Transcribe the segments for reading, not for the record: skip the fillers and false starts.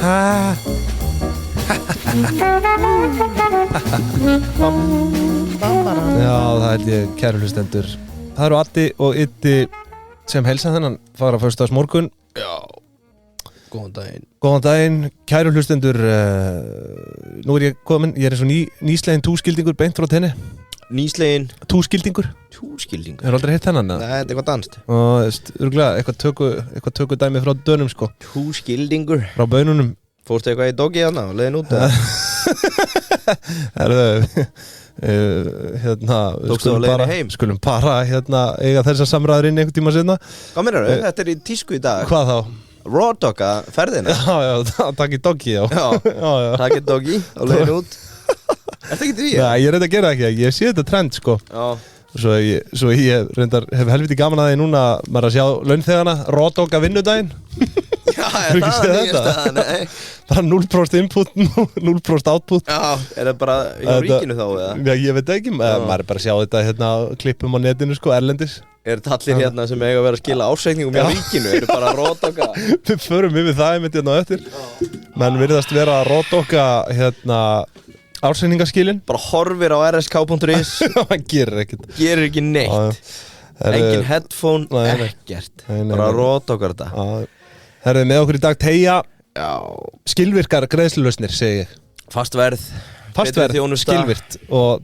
Já, það held ég, kæru hlustendur. Það eru Addi og Iddi sem heilsa þennan fara föstudags morgun. Já, góðan daginn. Góðan daginn, kæru hlustendur. Nú er ég komin, ég er eins og nýslegin túskildingur beint frá tenni. Nýslegin Túskildingur? Túskildingur? Hefur aldrei hitt hennan? Nei, þetta er eitthvað danst. Og örgulega, eitthvað töku dæmi frá dönum sko. Túskildingur? Frá bönunum. Fórstu eitthvað í doggi hana og leiðin út? Hérna, Tókstu á leiðinni heim? Skulum bara eiga þessar samræður inn einhvern tíma seinna. Hvað meinar þau? Þetta er í tísku í dag. Hvað þá? Raw dogga ferðina. Já, takk í doggi, já. Já, takk í doggi og leiðin út. Ertu ekki því? Nei, ég reyndi að gera ekki, ég sé þetta trend sko. Já. Svo ég reyndar, hef helviti gaman að því núna maður að sjá launþegana, raw dogga vinnudaginn. Já, er það nýjast að, nei. Bara 0% input, 0% output. Já, er það bara hjá ríkinu þá eða? Já, ég veit ekki, maður er bara að sjá þetta klippum á netinu sko, erlendis. Er þetta allir hérna sem eiga að vera að skila ársreikningum hjá ríkinu? Er það bara raw dogga? Við förum yfir það einmitt hérna á eftir. Menn virðast vera raw dogga ársreikningaskilin. Bara horfir á rsk.is. Hann gerir ekkert. Gerir ekki neitt. Engin headphone, ekkert. Bara raw doggar þetta. Herðu með okkur í dag Teygja. Já. Skilvirkar greiðslulausnir, segi ég. Fast verð, skilvirt og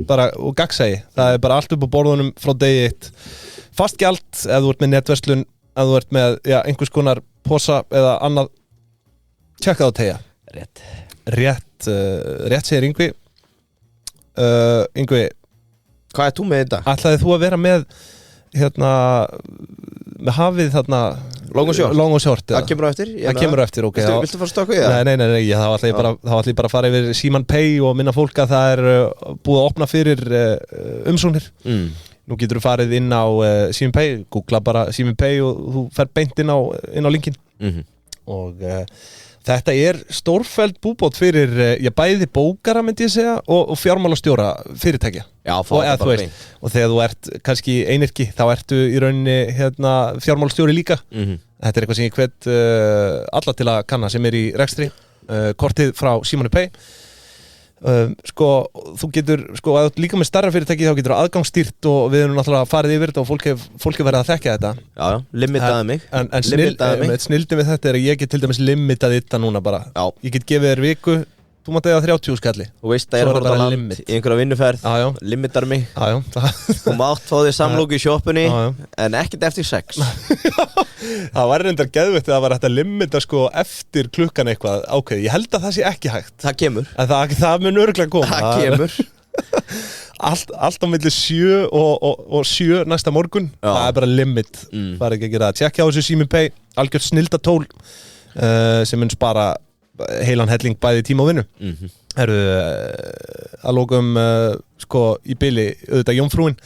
gagnsæi. Það er bara allt upp á borðunum frá degi 1. Fast gjald ef þú ert með netverslun, ef þú ert með einhvers konar posa eða annað. Tjekka á Teygja. Rétt segir Yngvi. Yngvi, hvað er þú með þetta? Ætlaði þú að vera með með hafið þarna long og short það kemur á eftir? Það kemur á eftir, ok. Viltu fara að stokka í það? Nei, þá ætla ég bara að fara yfir Síman Pay og minna fólk að það er búið að opna fyrir umsóknir. Nú getur þú farið inn á Síman Pay, googla bara Síman Pay og þú fer beint inn á linkin. Og þetta er stórfelld búbót fyrir bæði bókara myndi ég segja og fjármálastjóra fyrirtækja. Já, og þegar þú ert kannski einyrki þá ertu í rauninni fjármálastjóri líka. Þetta er eitthvað sem ég hvet alla til að kanna sem er í rekstri. Kortið frá Símoni Pay. Þú getur ef þú ert líka með stærra fyrirtæki þá getur þú aðgangsstýrt og við erum náttúrulega farið yfir þetta og fólk er verið að þekka þetta. Já, limitaði mig. En snildi við þetta er að ég get til dæmis limitað þetta núna bara. Já. Ég get gefið þér viku, þú mátt eiga 30 skalli. Þú veist að ég er að fara á land í einhverja vinnuferð, limitar mig. Þú mátt fá þér samlóku í sjoppunni en ekkert eftir 6. Það var reyndar geðveikt að það var hægt að limita eftir klukkan eitthvað ákveðið. Ég held að það sé ekki hægt. Það kemur. En það mun örugglega koma. Það kemur. Allt á milli 7 og 7 næsta morgun. Það er bara limit. Bara ekki að gera það. Tjekkja á þessu Símon Pay, algjört snildatól sem mun spara heilan helling bæði tíma og vinnu. Herru, að lokum í bili auðvitað jómfrúin.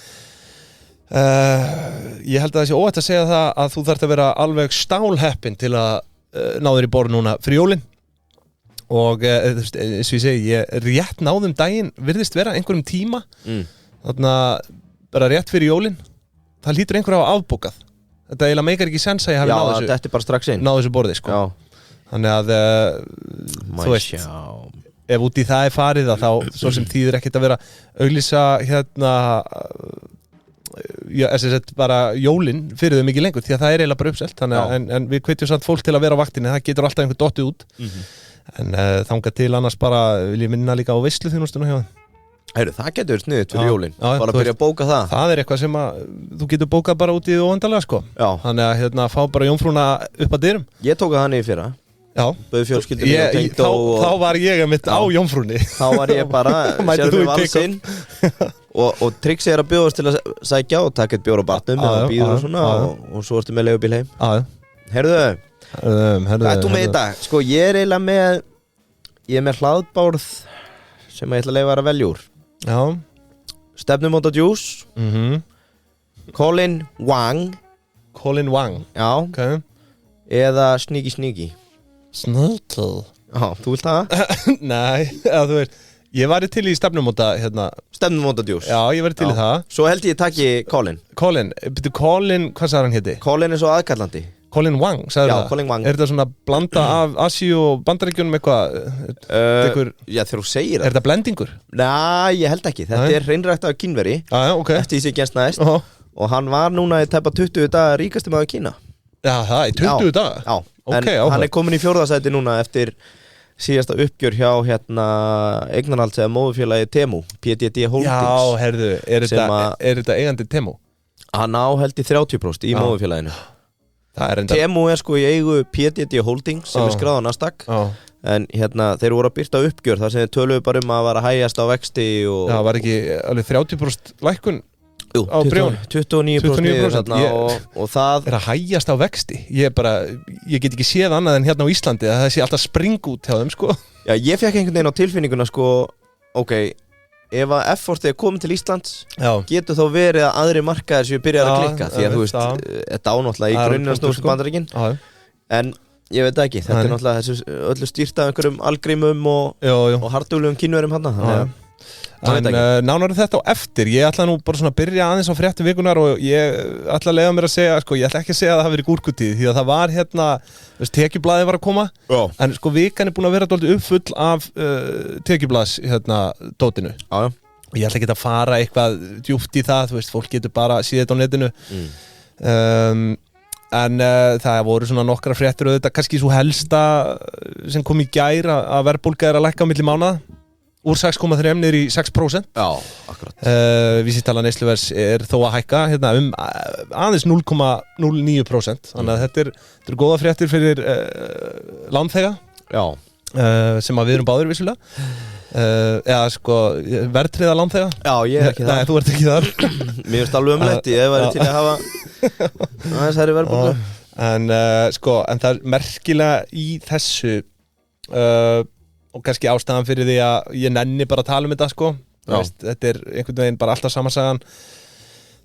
Ég held að það sé óhætt að segja það að þú þarft að vera alveg stálheppin til að ná þér í borð núna fyrir jólin. Og eins og ég segi, ég rétt náðum daginn virðist vera einhverjum tíma. Þarna bara rétt fyrir jólin. Það hlýtur einhver að hafa afbókað. Þetta eiginlega meikar ekki sens að ég hafi náð þessu. Já, þetta er bara strax inn. Náð þessu borði, sko. Já. Þannig að þú veist, ef út í það er farið þá svo sem þýðir ekkert að vera auglýsa bara jólin fyrir þau mikið lengur því að það er eiginlega bara uppselt. Þannig en við hvetjum samt fólk til að vera á vaktinni, það getur alltaf einhver dottið út. En þangað til annars bara vil ég minna líka á veisluþjónustuna hjá það. Heyrðu, það getur verið sniðugt fyrir jólin. Bara að byrja að bóka það. Það er eitthvað sem þú getur bókað bara út í það óendanlega, sko. Já. Þannig að fá bara jómfrúna upp að dyrum. Ég tók það hann í fyrra. Já. Bauð fjölskyldunni og tengdó og... Þá var ég mitt á jómfrúnni. Þá var ég bara sjálf með valsinn. Og triksi er að bjóðast til að sækja og taka eitt bjór á batnum eða bíður og svona og svo ertu með leigubíl heim. Heyrðu, hvað ert þú með í dag? Sko, ég er með hlaðbárð sem ég ætla að leyfa að velja úr. Já. Stefnumóta Juice. Colin Wang. Já. Okay. Eða Sneaky. Sneaky. Já, þú vilt það? Nei, þú veist, ég væri til í stefnumóta Stefnumóta Juice. Já, ég væri til í það. Svo held ég takki Colin. Colin, hvað sagði hann héti? Colin er svo aðkallandi. Colin Wang, sagði það? Já, Colin Wang. Er þetta svona blanda af Asíu og Bandaríkjunum eitthvað? Já, þegar þú segir það. Er þetta blendingur? Nei, ég held ekki. Þetta er hreinræktaður Kínveri. Okay. Eftir því sem gerst næst. Og hann var núna í tæpa 20 daga ríkasti maður Kína. Já, það er 20 daga? Já, en hann er komin í 4. sæti núna eftir síðasta uppgjör hjá eignarhalds eða móðurfélagi Temu, PDD Holdings. Já, herðu, er þetta eigandi Temu? Hann á held í 30% í móðurfélaginu. Temu er sko í eigu PDD Holdings sem er skráð á Nasdaq. En þeir voru að byrta uppgjör þar sem þeir töluðu bara að vera að hægjast á vexti og... Já, var ekki alveg 30% lækkun á bréfunum? 29% og það... Er að hægjast á vexti? Ég get ekki séð annað en hérna á Íslandi að það sé alltaf spring út hjá þeim, sko. Já, ég fekk einhvern veginn á tilfinninguna, sko, ef að F-fortið er komið til Íslands getur þá verið að aðri markaðir séu byrjar að klikka því að þú veist, þetta ánáttúrulega í grunninn snúst Bandaríkin en ég veit ekki, þetta er náttúrulega öllu stýrt af einhverjum algrímum og harduglegum kínverum hann En nánar þetta á eftir, ég ætla nú bara svona að byrja aðeins á fréttum vikunar og ég ætla að leiða mér að segja, sko, ég ætla ekki að segja að það hafi verið gúrkutíð því að það var tekjublaðið var að koma en sko vikan er búin að vera dálítið uppfull af tekjublaðs dótinu og ég ætla ekki að fara eitthvað djúpt í það, þú veist, fólk getur bara síða þetta á netinu en það voru svona nokkra fréttir og þetta kannski svo helsta sem kom í gær að verðbólga er að lækka á milli mánaða úr 6,3 niður í 6%. Já, akkurat. Vísitala neysluverðs er þó að hækka aðeins 0,09%. Þannig að þetta er góða fréttir fyrir lánþega. Já. Sem að við erum báðir vissulega. Eða sko, verðtryggða lánþega. Já, ég er ekki það. Nei, þú ert ekki þar. Mér finnst alveg umleitt, ég væri til að hafa aðeins hærri verðbólgu. En það er merkilega í þessu og kannski ástæðan fyrir því að ég nenni bara að tala þetta sko veist, þetta er einhvern veginn bara alltaf samansagan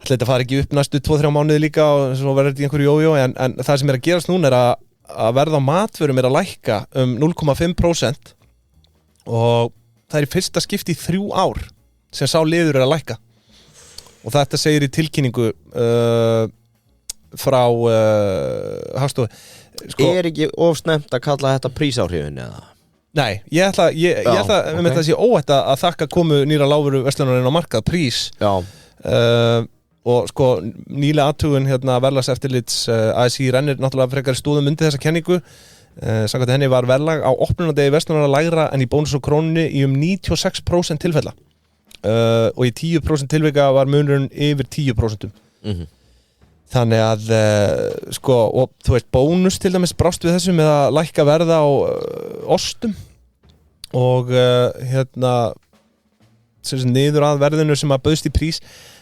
þetta fari ekki upp næstu 2-3 mánuði líka og svo verður þetta í einhverju jójó en það sem er að gerast núna er að verða á matvörum er að lækka 0,5% og það er í fyrsta skipti í 3 ár sem sá liður er að lækka og þetta segir í tilkynningu frá Hagstofu sko, er ekki ofsnefnt að kalla þetta prísáhrifin eða? Nei, ég ætla með þetta að sé óhætt að þakka komu nýra lágvöru verslunarinn á markað prís og sko nýlega athugun verðlagseftirlits ASI rennir náttúrulega frekar stóðum undir þessa kenningu samkvæmt henni var verðlag á opnunardegi verslunar lægra en í bónus og krónunni í 96% tilfella og í 10% tilvika var munurinn yfir 10%. Þannig að sko, og þú veist, bónus til dæmis brást við þessu með að lækka verða á ostum og niður að verðinu sem að bauðst í prís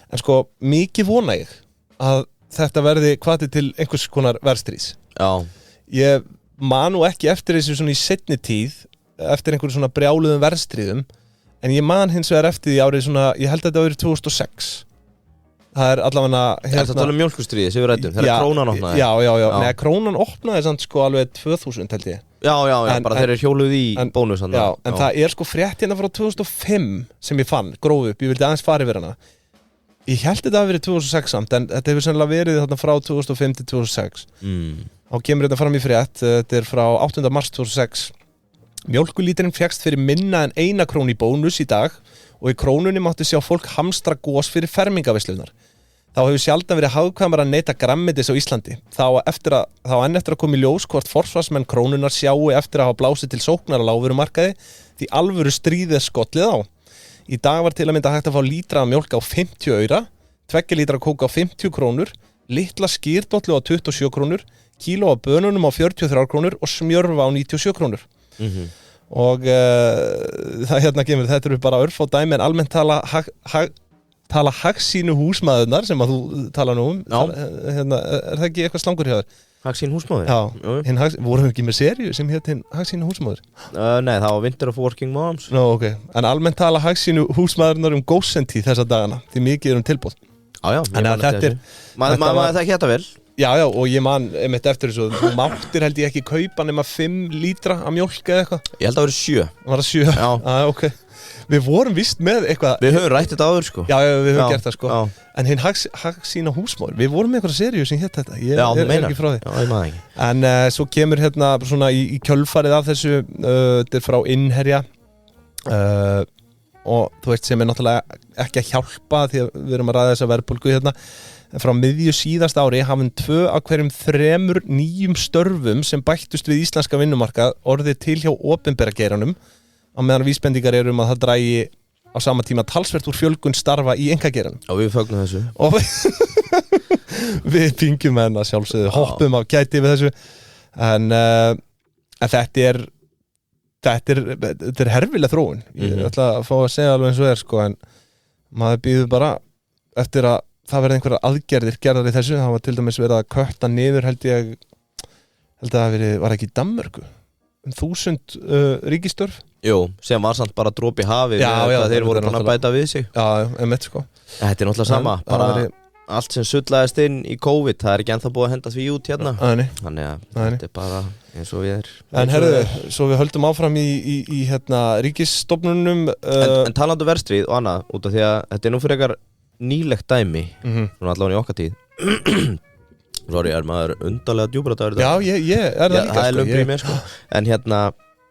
en sko, mikið vona ég að þetta verði hvati til einhvers konar verðstrís. Já. Ég man nú ekki eftir þessu svona í seinni tíð eftir einhverjum svona brjáluðum verðstríðum en ég man hins vegar eftir því árið svona, ég held að þetta árið 2006 það er allavega Er þetta alveg mjólkurstríði sem við rættum? Þegar krónan opnaði? Já. Nei, krónan opnaði samt sko alveg 2000 held ég. Já, bara þeir eru hjóluð í bónus. Já, en það er sko frétt hérna frá 2005 sem ég fann, gróf upp, ég vildi aðeins fara yfir hana. Ég held þetta að verið 2006 samt, en þetta hefur sennilega verið þarna frá 2005 til 2006. Þá kemur þetta fram í frétt, þetta er frá 8. mars 2006. Mjólkulíturinn fékkst fyrir minna en 1 krónu í bónus í dag og í krónunni mátti sjá fólk hamstra gos fyrir fermingaveislunar. Þá hefur sjaldan verið hagkvæmara að neyta grænmetis á Íslandi. Þá enn eftir að koma í ljós hvort forsvarsmenn krónunar sjáu eftir að hafa blásið til sóknar á lágvörumarkaði því alvöru stríðið skollið á. Í dag var til að mynda hægt að fá lítra af mjólk á 50 aura, 2 lítra kók á 50 krónur, litla skýrdollu á 27 krónur, kíló af bönunum á 43 krónur og smjörfa á 97 krónur. Og það kemur, þetta eru bara örfá dæmi en almennt tala Hagsínu húsmaðurnar sem að þú tala nú er það ekki eitthvað slangur hjá þér? Hagsínu húsmaður? Já, vorum við ekki með seríu sem hétt Hagsínu húsmaður? Nei, það var Winter of Working Moms. Ok, en almennt tala Hagsínu húsmaðurnar gósentíð þessa dagana, því mikið tilbúð. Já, þetta er maður það ekki þetta vel. Já, og ég man einmitt eftir þessu, þú máttir held ég ekki kaupa nema 5 lítra af mjólk eða eitthvað. Ég held að það verið 7. Var það 7? Já. Ok. Við vorum víst með eitthvað. Við höfum rætt þetta áður, sko. Já, við höfum gert það, sko. Já. En hinn Hagsína húsmóðir, við vorum með eitthvað seríu sem hétt þetta. Ég er ekki frá því. Já, ég maður ekki. En svo kemur hérna svona í kjölfarið af þessu, þetta frá Innherja. Og þú veist sem náttúrulega ekki að hjálpa því að við erum að ræða þessa verðbólgu hérna. Frá miðju síðast ári hafum 2 af hverjum 3 nýjum störfum sem bættust við íslenska vinnumarkað orðið til hjá opinbera geiranum á meðan vísbendingar eru að það drægi á sama tíma talsvert úr fjölgun starfa í einkageiranum. Og við fögnum þessu. Og við pingjum hennar sjálfsögðu, hoppum á gæti við þessu en þetta er herfileg þróun. Ég ætla að fá að segja alveg eins og sko, en maður býður bara eftir að það verði einhverjar aðgerðir gerðar í þessu. Það var til dæmis verið að kötta niður held að það var ekki í Danmörku 1000 ríkistörf. Jú, sem var samt bara dropi í hafið þeir voru að bæta við sig. Já, einmitt sko. Þetta er náttúrulega sama, bara allt sem sullaðist inn í COVID, það er ekki ennþá búið að henda því út hérna. Þannig að þetta er bara eins og við En herðu, svo við höldum áfram í hérna ríkisstofnunum En talandi verðstríð og annað, út af því að þetta er nú fyrir eitthvað nýlegt dæmi, svona allavega í okkar tíð. Sorry, maður undarlega djúbrataður í dag. Já, ég er það líka, það er löngri í mér, sko. En hérna,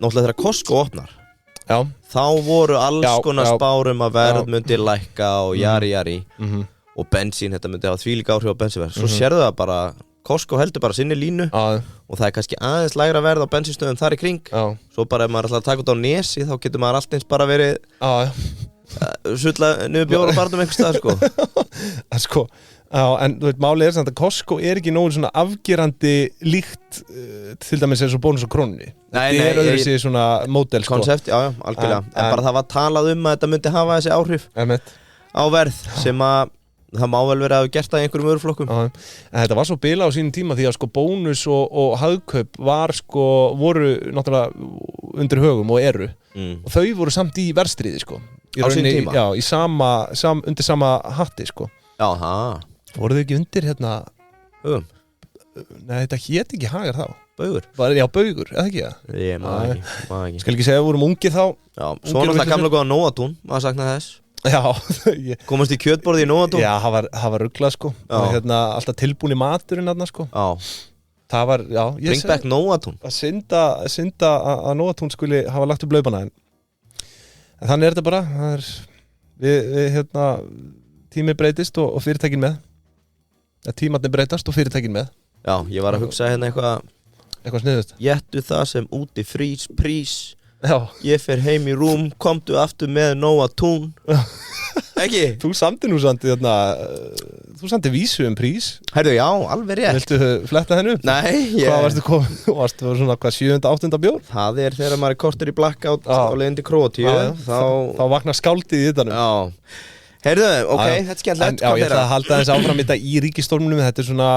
náttúrulega þegar Costco opnar, þá voru alls konar spár að verð myndi lækka og jari, og bensín, þetta myndi hafa þvílík áhrif á bensínverð. Svo sérðu það bara, Costco heldur bara sinni línu, og það er kannski aðeins lægra verð á bensínstöðum þar í kring. Svo bara ef maður ætlar að taka út á Nesi, þá getur maður allt eins bara verið sulla niður bjóra og barnum einhvers staðar, sko. En þú veit, málið samt að Costco er ekki nógu svona afgerandi líkt til dæmis eins og Bónus og Krónunni. Það er öðruvísi svona módel, sko. Konsept, já, algjörlega. En bara það var talað að þetta myndi hafa þessi áhrif á verð sem að það má vel vera að hafa gert það í einhverjum vöruflokkum. En þetta var svo bilað á sínum tíma því að sko Bónus og Hagkaup voru náttúrulega undir högum og eru. Og þau voru samt í verðstríði, sko. Á sínum tíma? Já, undir sama hatti, sko. Jáha. Voru þau ekki undir hérna Högum? Nei, þetta hét ekki Hagar þá. Baugur? Já, Baugur, eða ekki það? Ég maður ekki. Skal ekki segja að við vorum ungir þá. Já, svo náttúrulega gamla góða Nóatún, maður saknaði þess. Já. Komast í kjötborði í Nóatún? Já, það var ruglað, sko. Hérna, alltaf tilbúin í maturinn þarna, sko. Já. Það var, já. Bring back Nóatún. Að synda að Nóatún skuli hafa lagt upp laupana en þannig er þetta bara. Við hérna, tími breytist og fyrirtækin með. Tímarnir breytast og fyrirtækin með. Já, ég var að hugsa hérna eitthvað sniðust. Gettu það sem úti frís prís. Já. Ég fer heim í rúm, komdu aftur með Nóatún. Ekki? Þú samti nú þarna, þú samti vísu prís. Herðu, já, alveg rétt. Viltu fletta hennu upp? Nei, Hvað varstu komið? Varstu svona 7. 8. bjór? Það er þegar maður er kortur í blackout á leiðin til Króatíu. Þá vaknar skáldið í þetta nú. Já. Heyrðu, ok, þetta er skemmtilegt. Já, ég ætla að halda þess áfram þetta í ríkisstofnunum. Þetta er svona,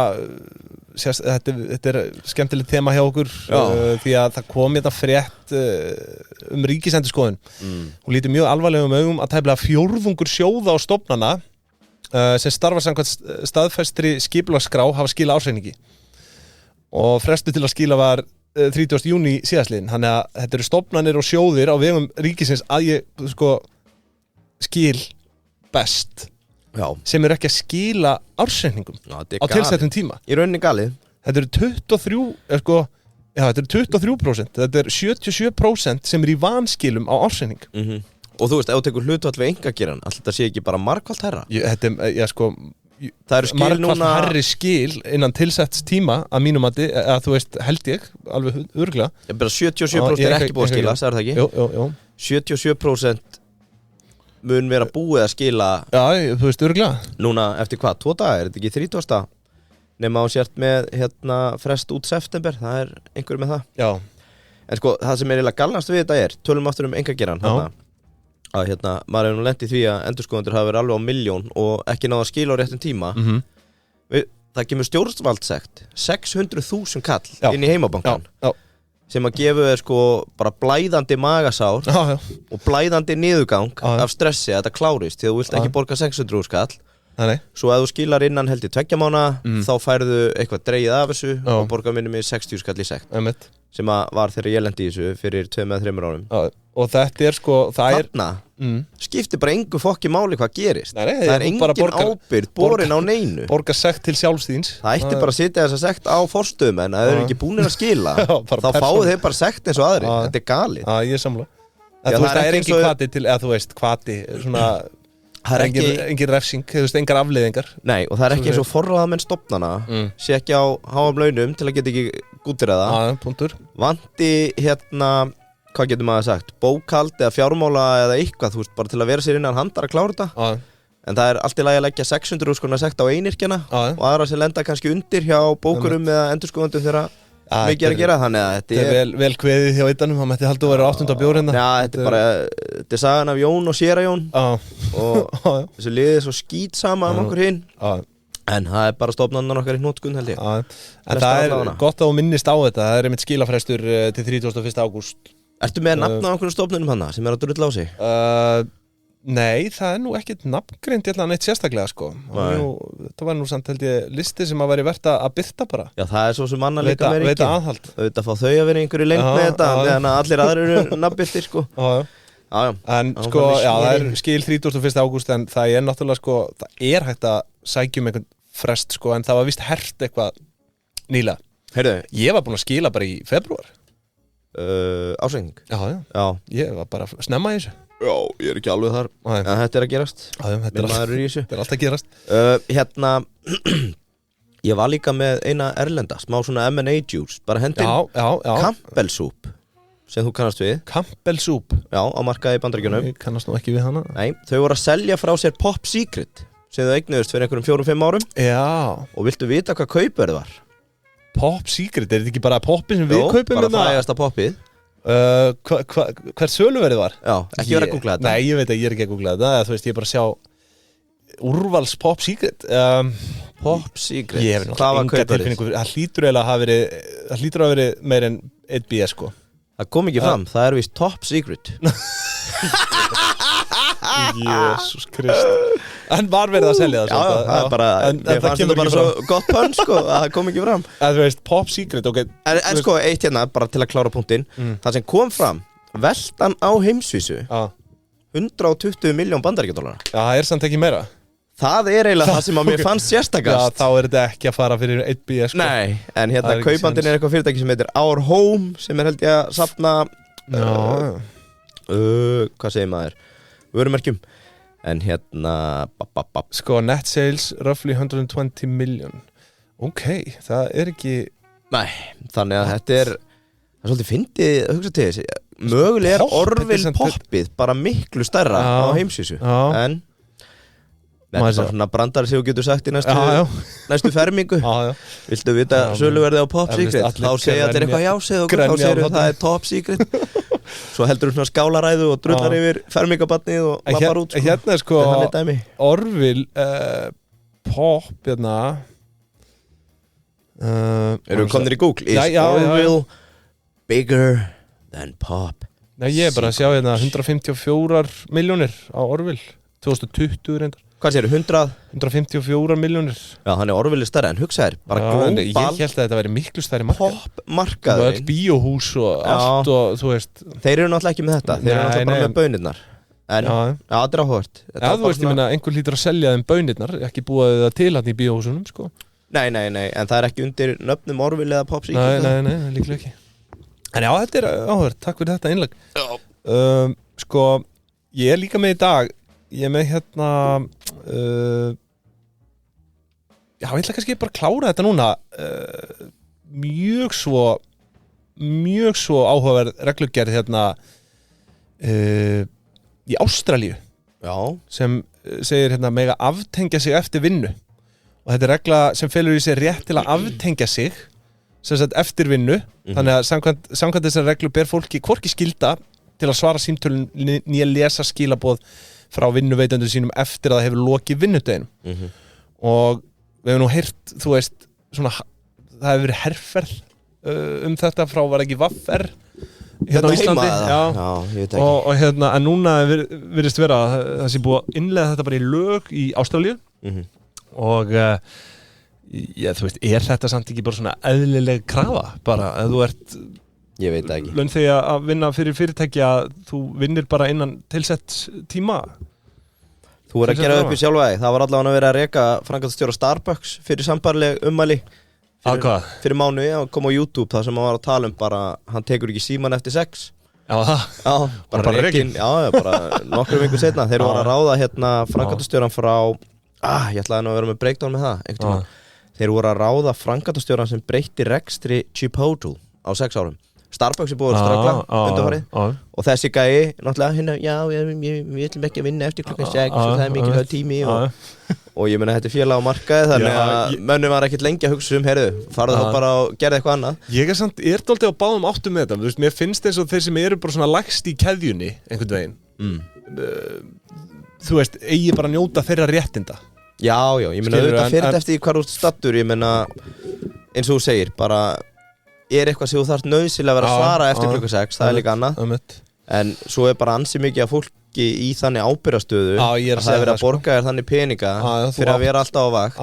þetta er skemmtilegt tema hjá okkur því að það kom þetta frétt ríkisendurskoðun. Hún lítur mjög alvarlegum augum að tæplega 4 sjóða og stofnana sem starfa samkvæmt staðfestri skipulagsskrá hafa skilað ársreikningi. Og frestu til að skila var 30. júní síðastliðinn. Þannig að þetta eru stofnanir og sjóðir á vegum ríkisins að ég skil best sem eru ekki að skila ársreikningum á tilsettum tíma. Í rauninni galið. Þetta eru 23%. Þetta er 77% sem eru í vanskilum á ársreikning. Og þú veist, ef þú tekur hlutfall við einkageirann, alltaf þetta sé ekki bara margfalt herra. Það eru margfalt herri skil innan tilsetts tíma að mínum að þú veist, held ég alveg örgulega. Bara 77% er ekki búið að skila, sagði það ekki? Jú. 77% mun vera búið að skila. Já, þú veist, örgulega. Núna eftir hvað, 2 daga, er þetta ekki 30. Nema á sért með frest út september, það er einhverju með það. Já. En sko, það sem er eiginlega galnast við þetta tölum aftur einkageirann, að maður hefur nú lent í því að endurskoðendur hafa verið alveg á 1.000.000 og ekki náða að skila á réttum tíma. Það kemur stjórnvaldssekt 600.000 kall inn í heimabankan. Já. Sem að gefa þér sko bara blæðandi magasár og blæðandi niðurgang af stressi að þetta klárist því að þú vilt ekki borga 600.000 kall Svo ef þú skilar innan held í 2 mánaða þá færðu eitthvað dregið af þessu og borgar minni með 60 skall í sekt sem var þegar ég lendi í þessu fyrir 2 eða 3 árum og þetta sko þarna skiptir bara engu fokki máli hvað gerist það engin ábyrgð borin á neinu borga sekt til sjálfstíðins það ætti bara að setja þessa sekt á forstöðumenn að þau eru ekki búnir að skila þá fáu þeir bara sekt eins og aðri þetta galið ég er sammála það engin hvati til eða þú veist hvati svona það engin refsing, þú veist, engar afleiðingar nei, og það ekki eins og forráðamenn stofnana sé ekki á háum launum til að geta ekki gútiraða vanti hvað getur maður sagt, bókhald eða fjármála eða eitthvað, þú veist, bara til að vera sér innan handar að klára þetta en það allt í lagi að leggja 600 skróna sekt á einyrkjana og aðra sem lenda kannski undir hjá bókurum eða endurskoðendum þegar mikið að gera þannig að þetta er vel kveðið hjá einnum það mætti halda að vera 8. bjór hérna þetta er sagan af Jón og Séra Jón og þessu liðið svo skít sama okkur hinn en það er bara stofnannan okkar í notkun held ég en það er gott að þú minnist á þetta það er einmitt skilafrestur til 31. ágúst Ertu með nafn á einhverjum stofnunum hana sem er að drulla á sig? Nei, það er nú ekkert nafngreind ég ætla að neitt sérstaklega sko það var nú samt held ég listi sem að væri verðt að birta bara Já, það er svo sem annar líka með veita aðhald Auðvitað fá þau að vera einhverju lengt með þetta meðan allir aðrir eru nafnbirtir sko En sko, já, það er skil 31. ágúst en það er náttúrulega sko það er hægt að sækja einhvern frest sko en það var víst hert eitthvað nýlega Heyrðu, ég var búinn að skila bara í febrúar Ásenging Já, ég var bara snemma í þessu Já, ég er ekki alveg þar en þetta er að gerast Þetta er alltaf að gerast Ég var líka með eina erlenda smá svona M&A juice bara hendin Campbell Soup sem þú kannast við Campbell Soup Já, á markaði í Bandaríkjunum Ég kannast nú ekki við hana Nei, þau voru að selja frá sér Pop Secret sem þau eignuðust fyrir einhverjum 4-5 árum Já Og viltu vita hvað kaupverð var? Pop Secret, er þetta ekki bara poppin sem við kaupum? Bara frægasta poppið Hvert söluverðið var? Já, ekki verið að googla þetta Nei, ég veit að ég er ekki að googla þetta þú veist, ég er bara að sjá úrvals Pop Secret Pop Secret Ég hef náttúrulega enga tilfinningu það hlýtur að hafa verið meir en 1 BS sko Það kom ekki fram, það er víst Top Secret Jésús Krist En var verið að selja það Já, það er bara Mér fannst þetta bara svo gott pönn sko að það kom ekki fram Þú veist, Pop Secret, ok En sko, eitt hérna, bara til að klára punktinn Það sem kom fram, veltan á heimsvísu 120 miljón bandaríkjadólara Já, það er samt ekki meira Það er eiginlega það sem að mér fannst sérstakast Já, þá er þetta ekki að fara fyrir 1 BS sko. Nei, en hérna kaupandinn er eitthvað fyrirtæki sem heitir Our Home sem er held ég að safna Hvað segir maður? Vörumerkjum En hérna Sko, net sales roughly 120 million Ok, það er ekki Nei, þannig að þetta er Það er svolítið fyndið að hugsa til þessi Mögulega er Orville poppið bara miklu stærra á heimsvísu En þetta er svona brandar sem þú getur sagt í næstu fermingu Viltu vita söluverði á Pop Secret Þá segja allir eitthvað já, segðu okkur Þá segir það er Top Secret Svo heldur þú svona skálaræðu og drullar yfir fermingabarnið og lappar út sko. Hérna er sko Orville Pop hérna Erum við komnir í Google? Is Orville bigger than Pop? Nei, ég er bara að sjá hérna 154 miljónir á Orville 2020 reyndar Hvað séru, 154 miljónir Já, hann er Orville stærri en hugsa þér bara global Ég held að þetta væri miklu stærri markað Pop markaður Öll bíóhús og allt og þú veist Þeir eru náttúrulega ekki með þetta Þeir eru náttúrulega bara með baunirnar En, já, þetta er áhugavert Já, þú veist, ég meina, einhver hlýtur að selja þeim baunirnar Ekki búið það til hann í bíóhúsunum, sko Nei, en það er ekki undir nöfnum Orville eða Pop Secret Nei, líklega ekki En já, þetta er áhugavert, takk fyrir þetta innlegg Sko, ég er líka með í dag Ég er með hérna Já, ég ætla kannski bara að klára þetta núna mjög svo áhugaverð reglugerð hérna í Ástralíu Já. sem segir hérna mega aftengja sig eftir vinnu og þetta er regla sem felur í sig rétt til að aftengja sig sem sagt eftir vinnu þannig að samkvæmt þessar reglu ber fólki hvorki skylda til að svara símtölun nýja lesa skilaboð frá vinnuveitandur sínum eftir að það hefur lokið vinnudeginum og við hefum nú heyrt, þú veist svona, það hefur verið herferð þetta frá var ekki Vaffer hérna á Íslandi Já, ég veit ekki og hérna, en núna virðist vera það sé búið að innleiða þetta bara í lög í Ástralíu og þú veist, þetta samt ekki bara svona eðlileg krafa, bara að þú ert ég veit það ekki launþegi að vinna fyrir fyrirtæki að þú vinnir bara innan tilsett tíma þú að gera upp í sjálfa þig, það var allavega að vera að reka framkvæmdastjóra Starbucks fyrir sambarleg ummæli fyrir mánuði, hann kom á YouTube þar sem hann var að tala bara, hann tekur ekki síman eftir 6 bara rekin bara nokkrum vikur setna þeir voru að ráða framkvæmdastjóran frá ég ætlaði nú að vera með breakdown með það þeir voru að ráða framkvæmdastjóran sem breytti rekstri Chipotle á 6 árum Starbucks búið að stragla undanfarið og þessi gæi náttúrulega við viljum ekki að vinna eftir klukkan 6 og það mikilvæg tími og ég meina þetta er félag á markaði þannig að mönnum var ekkert lengi að hugsa heyrðu, farðu þá bara og gerði eitthvað annað ég er dálítið á báðum áttum með þetta þú veist, mér finnst eins og þeir sem eru bara svona lægst í keðjunni einhvern veginn þú veist, eigi bara að njóta þeirra réttinda já, ég meina auðvitað fyrir eftir hvað þú ert stattur ég meina, eins og þú segir bara eitthvað sem þú þarft nauðsynlega að vera að svara eftir klukkan 6 það er líka annað en svo er bara ansi mikið af fólki í þannig ábyrgðastöðu að það er verið að borga þér þannig peninga fyrir að vera alltaf á vakt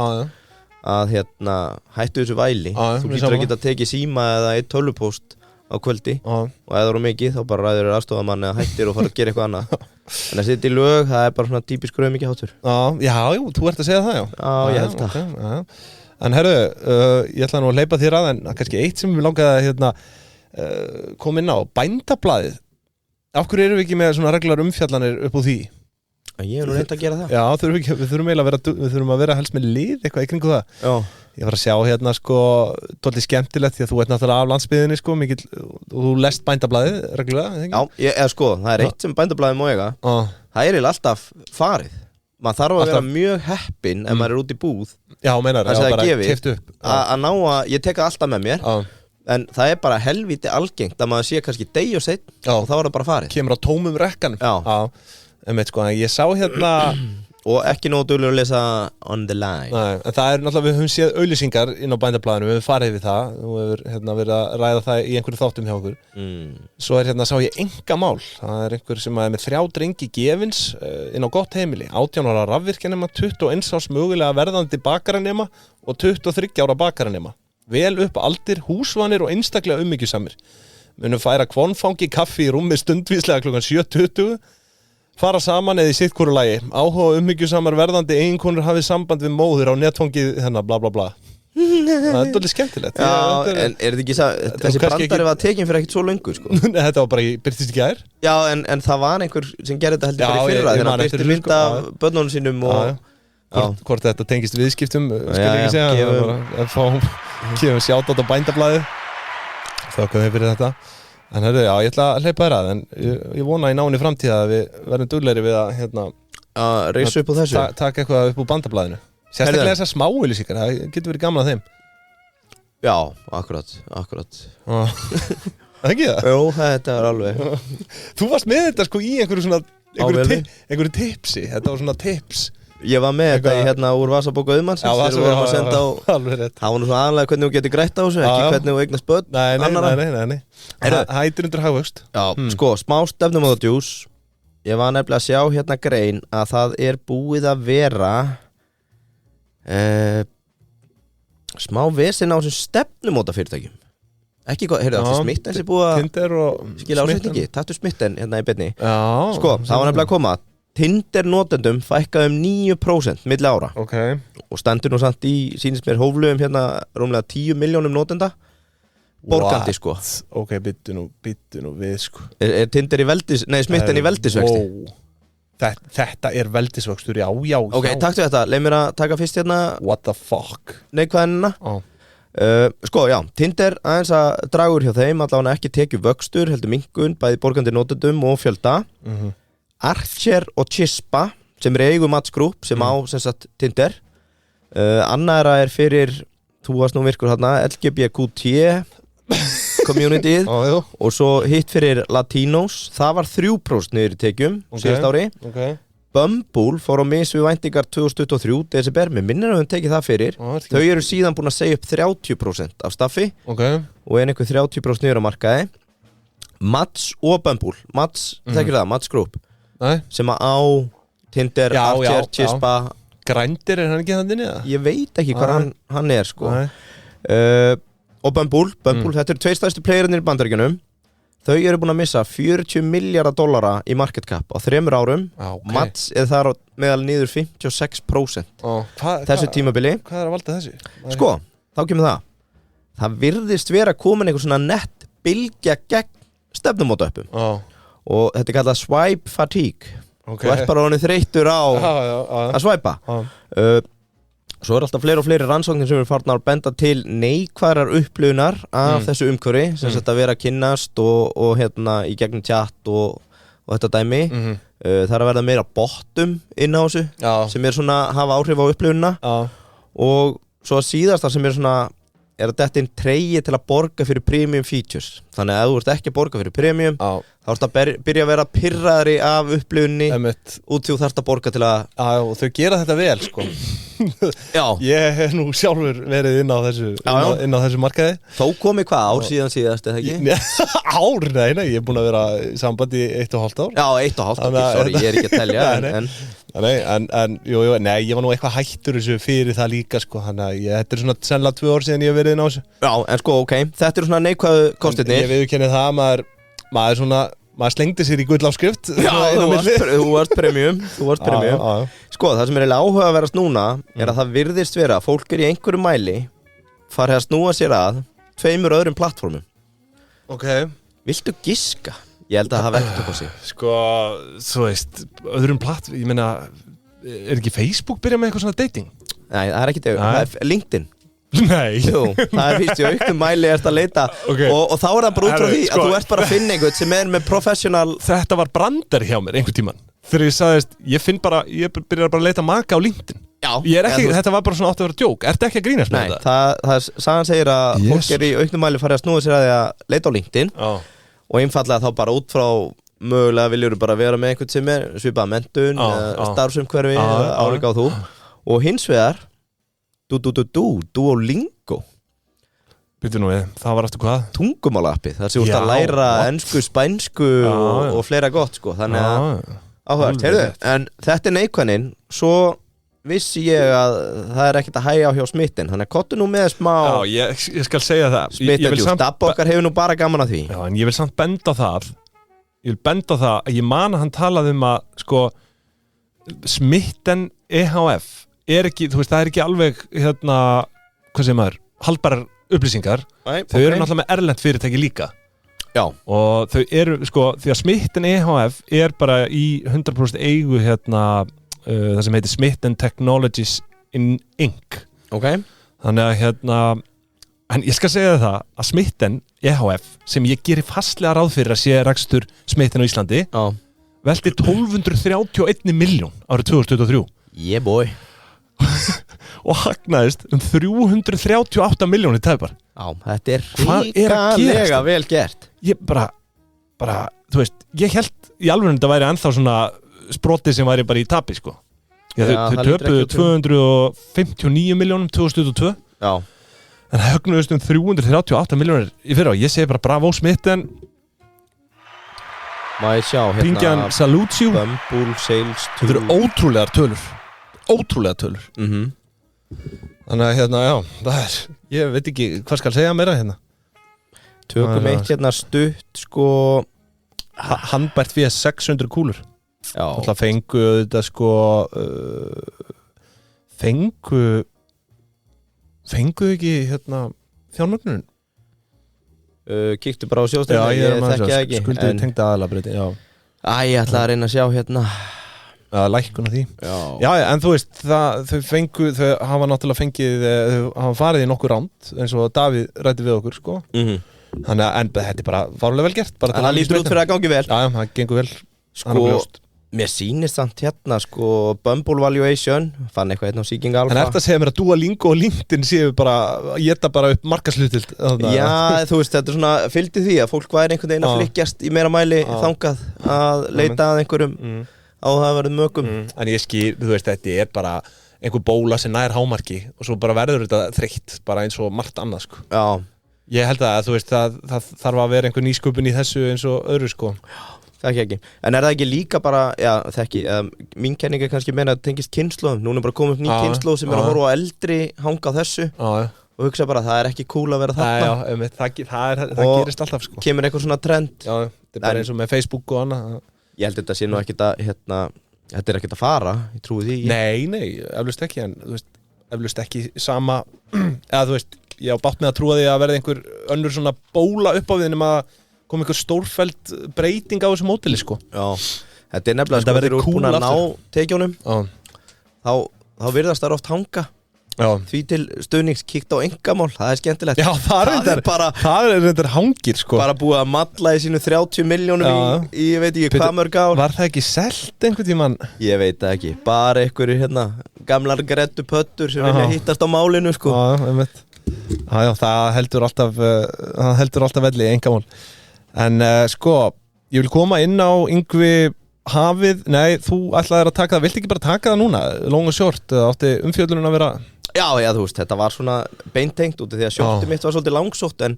að hættu þessu væli þú getur að geta tekið síma eða eitt tölvupóst á kvöldi og ef það eru mikið þá bara ræður þér aðstofamann eða hættir og fara að gera eitthvað annað en að setja í lög, það er bara svona típisk mikið hátur þú ert að segja það ég held það En herru, ég ætla nú að hleypa þér að en kannski eitt sem við langaði að koma inn á, bændablaðið af hverju erum við ekki með svona reglar umfjallanir upp úr því? Ég nú reynd að gera það Já, við þurfum að vera helst með lið eitthvað í kringu það Ég var að sjá dálítið skemmtilegt því að þú ert náttúrulega af landsbyðinni mikill, og þú lest bændablaðið reglulega það er eitt sem bændablaðið má eiga það er alltaf farið maður þarf að vera mjög heppinn ef maður er út í búð bara keypt upp að ná að, ég tek það alltaf með mér en það er bara helvíti algengt að maður sé kannski degi og seitt og þá er það bara farið kemur á tómum rekkanum ég sá og ekki nógu duglegur að lesa on the line en það er náttúrulega, við höfum séð auglýsingar inn á bændablaðinu, við höfum farið við það og við höfum verið að ræða það í einhverju þáttum hjá okkur svo sá ég engamál það er einhver sem er með 3 drengi gefins inn á gott heimili 18 ára rafvirkjanema, 21 árs mögulega verðandi bakaranema og 23 ára bakaranema vel upp aldir, húsvanir og einstaklega ummyggjusamir munum færa kvonfangi kaffi í rúmi stundvíslega klukkan 7:20 fara saman eða í sitt hvoru lagi áhuga ummyggjusamar verðandi eiginkonur hafið samband við móður á netfangið bla bla bla það er dálítið skemmtilegt en er þetta ekki þessi brandari var tekin fyrir ekkert svo löngu þetta var bara, byrtist ekki aðeir en það var einhver sem gerði þetta heldur fyrir fyrra þegar hann byrti mynd af börnunum sínum hvort þetta tengist viðskiptum skal ég ekki segja gefum sjátt á bændablaðið þakka þau fyrir þetta En herru, ég ætla að hleypa þér að en ég vona í náinni framtíð að við verðum duglegri við að reysa upp á þessu taka eitthvað upp úr bandablaðinu sérstaklega þessar smáauglýsingar, það getur verið gaman að þeim Já, akkurat Það ekki það? Jú, þetta er alveg Þú varst með þetta í einhverju tipsi þetta var svona tips Ég var með þetta úr vasabóku auðmanns þegar við vorum að senda á það var nú svona aðalega hvernig þú getur grætt á þessu ekki hvernig þú eignast börn Nei Hættir undir hagvöxt smá stefnumóðadjús ég var nefnilega að sjá grein að það er búið að vera smá vesen á þessum stefnumótafyrirtækjum ekki hvað, heyrðu það Smitten sem búið að skila ásendingi taktu Smitten í beinni það var nefnilega að koma Tinder notendum fækkaði 9% milli ára og stendur nú samt í sýnist mér hóflugum rúmlega 10 milljónum notenda borgandi Ok, byttu nú við Er Tinder Smitten í veldisvexti? Þetta er veldisvöxtur, já Ok, taktu þetta, leið mér að taka fyrst What the fuck Neikvæðina Tinder aðeins að dragur hjá þeim allavega ekki tekið vöxtur, heldur minnkun bæði borgandi notendum og fjölda Archer og Chispa sem er eigu Mats Group sem á sem sagt Tinder annara er fyrir þú varst nú virkur LGBTQ communityð og svo hitt fyrir Latinos það var 3% niður í tekjum síðast ári Bumble fór á mis við væntingar 2023 desember, með minnir að við tekið það fyrir þau eru síðan búin að segja upp 30% af staffi og einhver 30% niður á markaði Mats og Bumble Mats, þekkir það, Mats Group sem að á Tinder, Archer, Chispa Grindr, hann ekki þannig eða? Ég veit ekki hvað hann sko og Bumble, þetta eru 2 stærstu playerinn í Bandaríkjunum. Þau eru búin að missa $40 miljardar í market cap á 3 árum. Mats þar meðal niður 56% þessu tímabili. Hvað að valda þessu? Sko, þá kemur það virðist vera komin einhver svona nett bylgja gegn stefnumótaöppum og þetta er kallað swipe fatigue. Þú ert bara honum þreyttur á að swipa. Svo alltaf fleiri og fleiri rannsóknir sem eru farnar að benda til neikvæðrar upplifunar af þessu umhverfi sem þetta vera að kynnast og hérna í gegnum chat og þetta dæmi. Það er að verða meira bottum inn á þessu sem er svona hafa áhrif á upplifunina og svo að síðasta sem er svona er að þetta treyji til að borga fyrir premium features. Þannig að ef þú ert ekki að borga fyrir premium þá ert að byrja að vera pirraðri af upplifunni út því þú þarft að borga til að og þau gera þetta vel sko. Ég hef nú sjálfur verið inn á þessu markaði. Þó komið hvað ár síðast eða ekki? Ár? Nei, ég er búin að vera í sambandi 1,5 ár. Já, 1,5 ár, sorry, ég er ekki að telja Nei, ég var nú eitthvað hættur þessu fyrir það líka sko. Þetta er svona sennilega 2 ár síðan ég hef verið inn á þessu. Já, en sko, þetta eru svona neikvæðu kostirnir. Ég viðurkenni það, maður slengdi sér í gullafskrift. Já, þú varst premium. Sko, það sem er eiginlega áhugaverðast núna er að það virðist vera að fólk er í einhverju mæli farið að snúa sér að 2 öðrum plattformum. Viltu giska? Ég held að það hafa ekkert upp á sig. Sko, þú veist, öðrum plattform, ég meina, er ekki Facebook byrjað með eitthvað svona dating? Nei, það er ekki það er LinkedIn. Nei. Jú, það er víst í auknum mæli að leita og þá er það bara út frá því að þú ert bara að finna einhvern sem er með professional. Þetta var brandar hjá mér einhvern tímann. Þegar ég sagðist, ég byrjar bara að leita maka á LinkedIn. Þetta var bara svona átt að vera djók. Ertu ekki að grínast með þetta? Nei, sagan segir að fólk er í auknum mæli farið að snúa sér að því að leita á LinkedIn og einfallega þá bara út frá mögulega viljur bara vera með einhvern sem er svipað menntun, starfsumhverfi, álíka á þú og hins vegar Duolingo. Býtu nú við, það var eftir hvað? Tungumála-appið, það sé út að læra ensku, spænsku og fleira gott sko. Þannig að áhugavert, heyrðu, en þetta er neikvæðnin, svo vissi ég að það er ekkert að hægja á hjá smitten, þannig að kottu nú með smá. Já, ég skal segja það. Smittadjús, Dabba okkar hefur nú bara gaman að því. Já, en ég vil samt benda á það. Ég vil benda á það að ég man að hann talaði að sko smitten EHF er ekki, þú veist, það er ekki alveg hérna, hvað segir maður, haldbærar upplýsingar. Þau eru náttúrulega með erlent fyrirtæki líka. Já. Og þau eru, sko, því að Smitten EHF er bara í 100% eigu hérna, það sem heitir Smitten Technologies Inc. Þannig að hérna, en ég skal segja það að Smitten EHF, sem ég gerir fastlega ráð fyrir að sé rekstur Smitten á Íslandi, velti 1231 milljón árið 2023. Yeah boy. Og hagnaðist 338 miljónir tæpar. Já, þetta er ríkalega vel gert. Ég bara, þú veist, ég held í alveg þetta væri ennþá svona sproti sem væri bara í tapi, sko. Þau töpuðu 259 miljónum 2022. Já. En hagnaðist 338 miljónir í fyrra og ég segi bara bravo Smitten. Má ég sjá, hérna Pingjan Salutio. Bumble Sales 2. Þetta eru ótrúlegar tölur. Þannig að hérna, já, það er, ég veit ekki hvað skal segja meira hérna. Tökum eitt hérna stutt, sko handbært fyrir 600 kúlur. Já. Það fengu þetta sko fengu ekki hérna fjármögnun. Kíktu bara á sjóðstöðinu. Já, ég þekki það ekki. Skuldið tengda aðalabreyting, já. Ég ætla að reyna að sjá hérna lækkun á því. Já, en þú veist þau hafa náttúrulega fengið þau hafa farið í nokkur ránd eins og Davíð ræddi við okkur sko. Þannig að en þetta er bara fárlega vel gert. Það lítur út fyrir að gangi vel. Já, það gengur vel. Sko, mér sýnist samt hérna sko Bumble Valuation, fann eitthvað hérna á Seeking Alpha. En þetta segir mér að Duolingo og LinkedIn séu bara geta bara upp markaðshlutdeild. Já, þú veist, þetta er svona fylgdi því að fólk væri einhvern veginn að flykkjast í meira mæli þangað að leita að einhverjum á það verið mögum. En ég skil, þú veist, þetta er bara einhver bóla sem nær hámarki og svo bara verður þetta þreytt, bara eins og margt annað sko. Já. Ég held að þú veist, það þarf að vera einhver nýsköpun í þessu eins og öðru sko. þekki ekki. En það ekki líka bara, já, þekki, mín kenning kannski meina að tengist kynslóðum. Núna bara komið upp ný kynslóð sem að horfa á eldri, hanga á þessu og hugsa bara, það ekki cool að vera þarna. Það gerist alltaf, sko. Og kemur eitthvað svona trend. Já, þetta bara eins og með Facebook og annað. Ég held þetta sé nú ekkert að, þetta ekkert að fara, ég trúi því. Nei, eflaust ekki, en þú veist, eflaust ekki sama, eða þú veist, ég á bátt með að trúa því að verði einhver önnur svona bóla upp á því nema að koma einhver stórfelld breyting á þessu mótili, sko. Já, þetta nefnilega, sko, þegar þú ert búin að ná tekjónum, þá virðast það oft hanga. Já. Því til stuðnings kíkt á engamál, það skemmtilegt. Já, það er reyndar hangir, sko. Bara búið að malla í sínu 30 milljónum í ég veit ekki hvað mörg ár. Var það ekki selt einhvern tímann? Ég veit það ekki, bara einhverjir gamlar grettu pöttur sem vilja hittast á málinu, sko. Já, það heldur alltaf velli í engamál. En sko, ég vil koma inn á Yngvi Hafið, nei, þú ætlaðir að taka það, viltu ekki bara taka það núna, long og short, átti umfjöllunin að vera? Já, þú veist, þetta var svona beintengt út af því að shortið mitt var svolítið langsótt en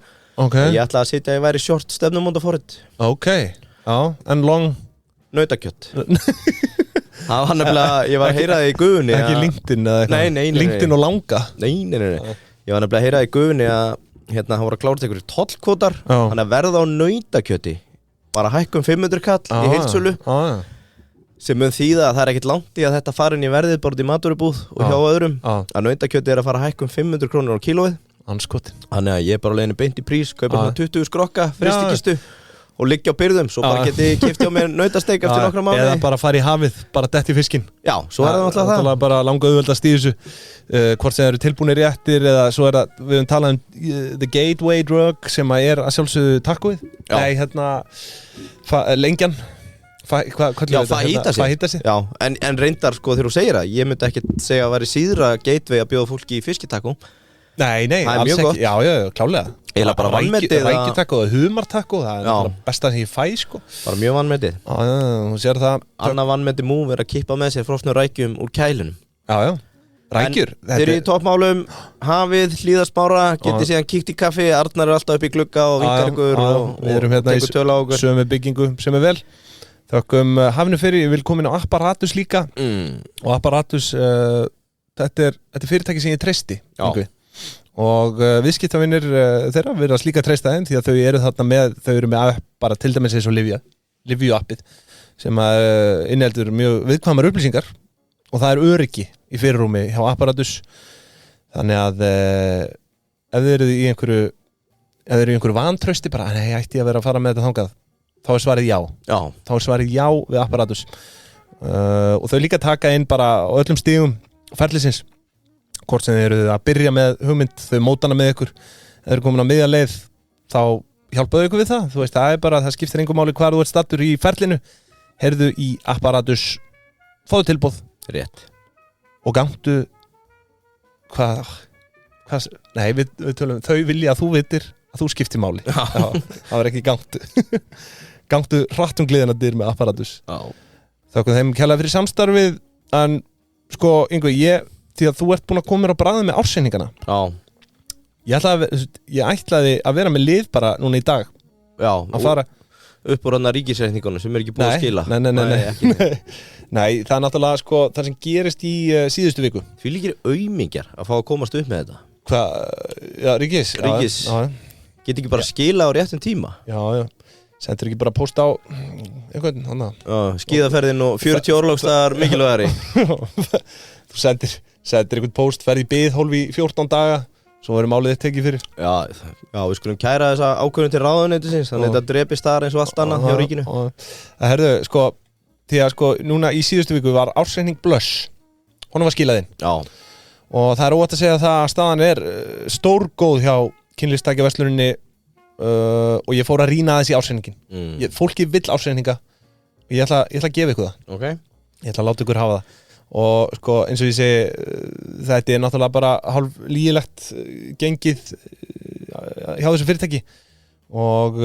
ég ætlaði að sitja að ég væri short stefnumónda forrið. Já, en long? Nautakjött. Það var nefnilega, ég var að heyra það í gufunni. Ekki LinkedIn eða eitthvað? Nei. LinkedIn og langa? Nei. Ég var nefnilega að heyra það í gufunni að hann voru að klára einhverjir tollkvotar, hann að verða á nautakjötti. Bara hækkum 500 kall í heildsölu sem mun þýða að það ekkert langt í að þetta fari inn í verðið bara í matvörubúð og hjá öðrum að nautakjöti að fara að hækkum 500 krónur á kílóið. Þannig að ég bara leiðinu beint í prís, kaupa 20 skrokka, fristikistu og liggja á byrðum, svo bara geti ég kipti á mér nautasteik eftir nokkra mánuði. Eða bara fara í hafið, bara dett í fiskinn. Já, svo það náttúrulega það. Bara langa auðveldast í þessu, hvort sem eru tilbúinir réttir eða svo það, við höfum talað the gateway drug sem að sjálfsögðu tacoið. Nei, lengjan. Fahítasi. Já, en reyndar sko þegar þú segir það, ég myndi ekki segja að væri síðra gateway að bjóða fólki í fiskitaco. Nei, alls ekki. Já, klálega. Eða bara vannmetið. Rækjutakko og humartakko, það er besta sem ég fæ, sko. Bara mjög vannmetið. Já, þú sér það. Annað vannmetið múf er að kippa með sér frosnu rækjum úr kælunum. Já, rækjur. Þeir eru í toppmálum, hafið, Hlíðarspára, getið síðan kíkt í kaffi, Arnar er alltaf upp í glugga og vinkar ykkur og við erum hérna í sömu byggingu sem er vel. Þökkum hafinu fyrir, ég vil koma inn á Apparatus líka og Apparatus, þetta er fyrirtæki sem ég treysti. Og viðskiptavinir þeirra virðast líka treysta þeim því að þau eru með bara til dæmis eins og Livio appið sem inniheldur mjög viðkvæmar upplýsingar og það er öryggi í fyrirrúmi hjá Apparatus þannig að ef þið eru í einhverju vantrausti bara, nei, ætti ég að vera að fara með þetta þangað þá er svarið já við Apparatus og þau líka taka inn bara á öllum stigum ferlisins hvort sem þið eru að byrja með hugmynd þau mótana með ykkur, ef þið eru komin á miðja leið þá hjálpaðu ykkur við það þú veist, það skiptir engum máli hvar þú ert stattur í ferlinu, heyrðu í Apparatus, fáðu tilboð rétt og gangtu nei, við tölum þau vilja að þú vitir að þú skiptir máli það var ekki gangtu hratt gliðina dyr með Apparatus þakku þeim kærlega fyrir samstarfið en sko, Yngvi, því að þú ert búin að koma mér á bragðið með árseiningana ég ætlaði að vera með lið bara núna í dag að fara upp úr hana ríkisreikningunum sem er ekki búin að skila Nei, það er náttúrulega sko, það sem gerist í síðustu viku Því líkir aumingjar að fá að komast upp með þetta Já, ríkis Geti ekki bara skila á réttum tíma Já sendur ekki bara post á einhvern skíðaferðin og 40 orlóksdagar mikilvægari Þú sendir einhvern post, ferð í biðhólf í 14 daga svo verður málið þitt tekið fyrir Já, við skulum kæra þessa ákvörðun til ráðuneytisins þannig að þetta drepist þar eins og allt annað hjá ríkinu Það herðu, sko því að sko, núna í síðustu viku var ársreikning Blush honum var skilað inn og það er óvægt að segja að það staðan er stórgóð hjá kynlífstækjaversluninni og ég fór að rýna aðeins í ársreikningin fólki vill ársreikninga og ég ætla að gefa ykkur það ég ætla að láta ykkur hafa það og sko eins og ég segi þetta er náttúrulega bara hálf lýgilegt gengið hjá þessu fyrirtæki og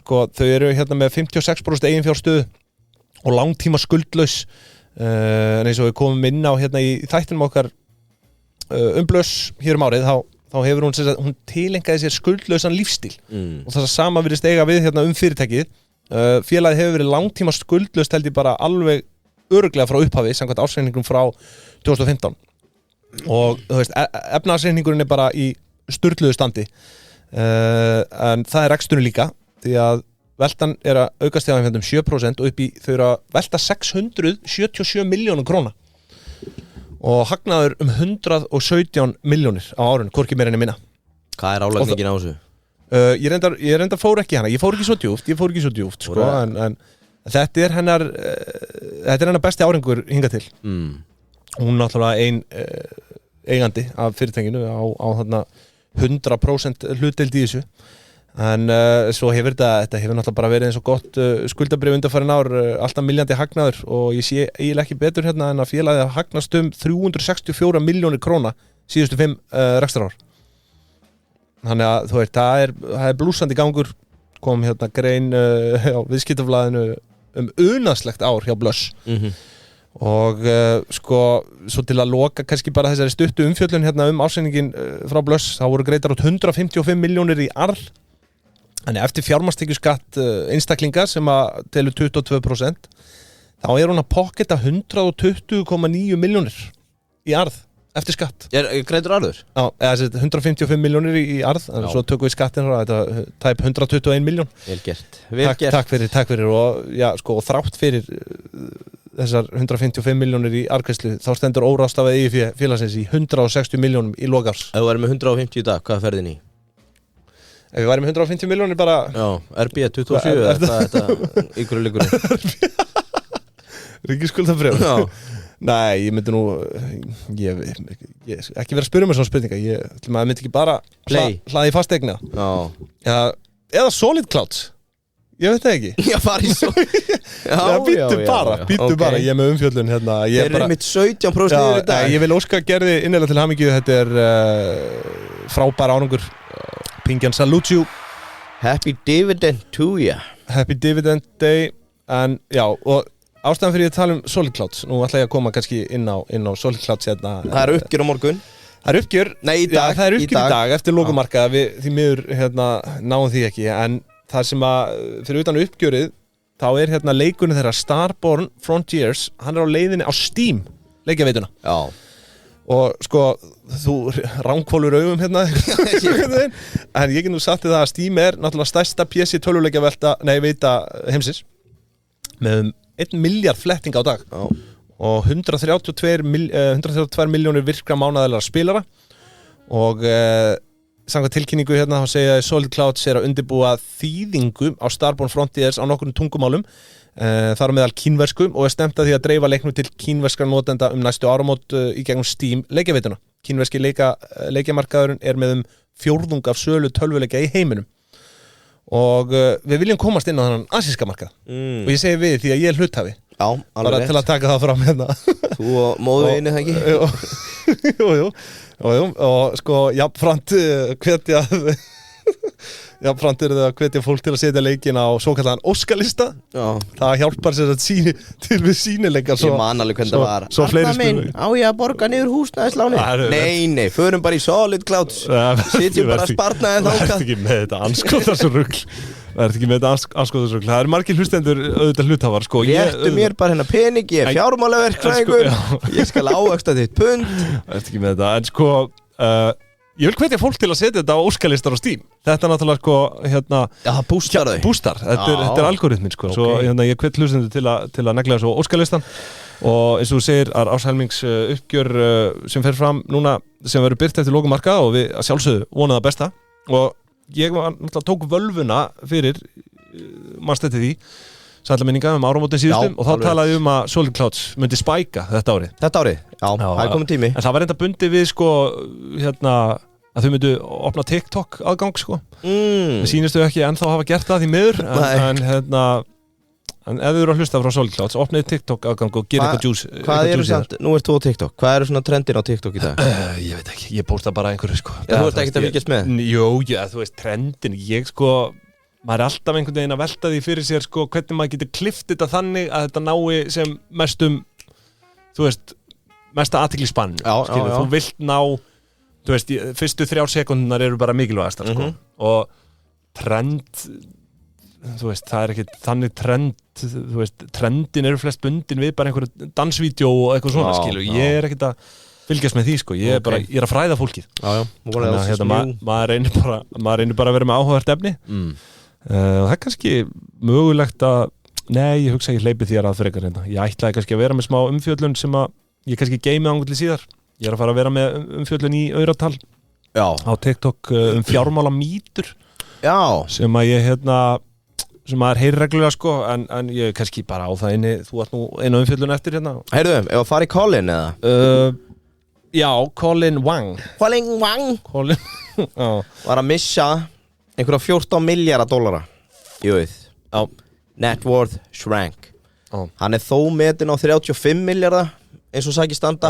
sko þau eru hérna með 56% eiginfjárstöðu og langtíma skuldlaus en eins og við komum inn á hérna í þættinum okkar Blush hér árið þá hefur hún tilengaði sér skuldlausan lífstíl og það sama virðist eiga við hérna fyrirtækið Félagið hefur verið langtíma skuldlaust held ég bara alveg örugglega frá upphafi samkvæmt ársreikningum frá 2015 og þú veist, efnahagsreikningurinn er bara í sturluðu standi en það er reksturinn líka því að veltan er að aukast hjá þeim 7% og upp í þau eru að velta 677 milljónum króna og hagnaður 117 milljónir á árinu, hvorki meira enn minna. Hvað er álagningin á þessu? Ég reyndar fór ekki hana, ég fór ekki svo djúpt sko, en þetta er hennar besti árangur hingað til. Hún er náttúrulega ein eigandi af fyrirtækinu á þarna 100% hlutdeild í þessu en svo hefur þetta hefur náttúrulega bara verið eins og gott skuldabréf undanfarin ár, alltaf milljandi hagnaður og ég sé eiginlega ekki betur hérna en að félagið hagnast 364 milljónir króna síðustu 5 rekstrarár. Þannig að þú veist, það er blúsandi gangur, kom hérna grein á viðskiptaflaðinu unaðslegt ár hjá Blöss og sko, svo til að loka kannski bara þessari stuttu umfjöllun hérna ársreikningin frá Blöss, þá voru greiddar út 155 milljónir í arð. Þannig eftir fjármagnstekjuskatt einstaklinga sem að telur 22% þá er hún að pocketa 120,9 milljónir í arð eftir skatt. Greiddur arður? Já, eða 155 milljónir í arð, en svo tökum við skattin og þetta tæp 121 miljón. Vel gert. Takk fyrir og já, sko, og þrátt fyrir þessar 155 milljónir í arðgreiðslu, þá stendur óráðstafað eigið félagsins í 160 milljónum í lok árs. Ef þú væri með 150 í dag, hvað ferðin í? Ef við væri með 150 milljónir bara... Já, RB 27, þetta ykkur líkur. Ríkisskuldabréf. Já. Nei, ég myndi nú ég ekki vera að spyrja mér svona spurninga maður myndi ekki bara hlaði fastegna eða Solid Clouds ég veit það ekki já, fari svo býttu bara, ég er með umfjöllun hérna, þeir eru mitt 17% yfir í dag ég vil óska Gerði innilega til hamingju þetta er frábær árangur Pingjan Salutju Happy Dividend to ya Happy Dividend Day en já, og ástæðan fyrir að tala Solid Clouds nú ætla ég að koma kannski inn á Solid Clouds hérna. Það er uppgjör á morgun Það er uppgjör í dag, það er uppgjör í dag eftir lokamarka við því miður hérna, náum því ekki en það sem að fyrir utan uppgjörið þá er hérna leikurinn þeirra Starborn Frontiers hann er á leiðinni á Steam leikjaveituna og sko þú ránkvólur augum hérna en ég get nú sagt það að Steam er náttúrulega stærsta PC tölvuleikjaveita heimsins með 1 miljard fletting á dag og 132 miljónir virkra mánaðarlega spilara og samkvæmt tilkynningu hérna þá segja Solid Clouds er að undirbúa þýðingu á Starborn Frontiers á nokkrum tungumálum þar á meðal kínversku og er stefnt að því að dreifa leiknum til kínverskra notenda næstu áramót í gegnum Steam leikjaveituna. Kínverski leikjamarkaðurinn er með 4% af sölu tölvuleikja í heiminum og við viljum komast inn á þannan asíska markað og ég segi við því að ég er hluthafi bara til að taka það fram hérna Þú og móðu einu það ekki? Jú og sko jafnframt jafnframt er það að hvetja fólk til að setja leikina á svokallaðan Óskarlista það hjálpar sér að til við sýnileika ég man alveg hvernig það var Arna minn, á ég að borga niður húsnæðisláni nei, förum bara í Solid Clouds sitjum bara að sparnaði þáka það er ekki með þetta anskotarsrugl það er margir hlustendur auðvitað hluthafar sko. Réttu mér bara hérna pening ég er fjármálaverkfræðingur ég skal ávaxta þitt pund það er ekki með þetta en sko ég vil hvetja fólk til að setja þetta á óskalistar á Steam þetta er náttúrulega sko hérna það boostar þau boostar, þetta er algoritmin sko svo hérna ég hvet hlustendur til að negla þessu á óskalistan og eins og þú segir að áshelmings uppgjör sem fer fram núna sem verður birt eftir lokamarka og við að sjálfsögðu vonaða besta og ég var náttúrulega tók völvuna fyrir mannstætti því sællaminninga áramótin síðustum og þá talaði að Solid Clouds myndi spæka þetta árið já, það er komin tími en það var enda bundið við sko hérna að þau myndu opna TikTok aðgang sko við sýnistu ekki ennþá hafa gert það því miður en hérna en ef þið eru að hlusta frá Solid Clouds opnið TikTok aðgang og gera eitthvað juice hvað eru samt, nú ert þú á TikTok hvað eru svona trendir á TikTok í dag? Ég veit ekki, ég posta bara einhverju sko þú ert ekkert að fylgjast með? Jú, þú veist trendin, ég sko maður er alltaf einhvern veginn að velta því fyrir sér sko hvernig maður getur klift þetta þannig að þetta nái sem mestum þú veist, mesta athygli spann þú vilt ná þú veist, fyrstu 3 sekúndunar eru bara mikilvægastar sko og trend þú veist, það ekki þannig trend, þú veist, trendin eru flest bundin við bara einhverju dansvídeó og eitthvað svona, skilu, ég ekkert að fylgjast með því, sko, ég er að fræða fólkið. Þannig að maður reynir bara að vera með áhugavert efni og það kannski mögulegt að, nei, ég hugsa ég hleypi þér að frekar hérna. Ég ætlaði kannski að vera með smá umfjöllun sem að ég kannski geymi ángull síðar. Ég að fara að vera með umfjöllun í Auratal á TikTok fjármála mýtur sem að ég sem maður heyrir reglulega, sko, en ég kannski bara á það inni, þú ert nú einu umfjöllun eftir hérna. Heyrðu, ef að fara í Colin eða? Já, Colin Wang var að missa einhverja 14 miljardar dollara í auð. Net worth shrank. Hann þó metin á 35 miljardar eins og sagði standa,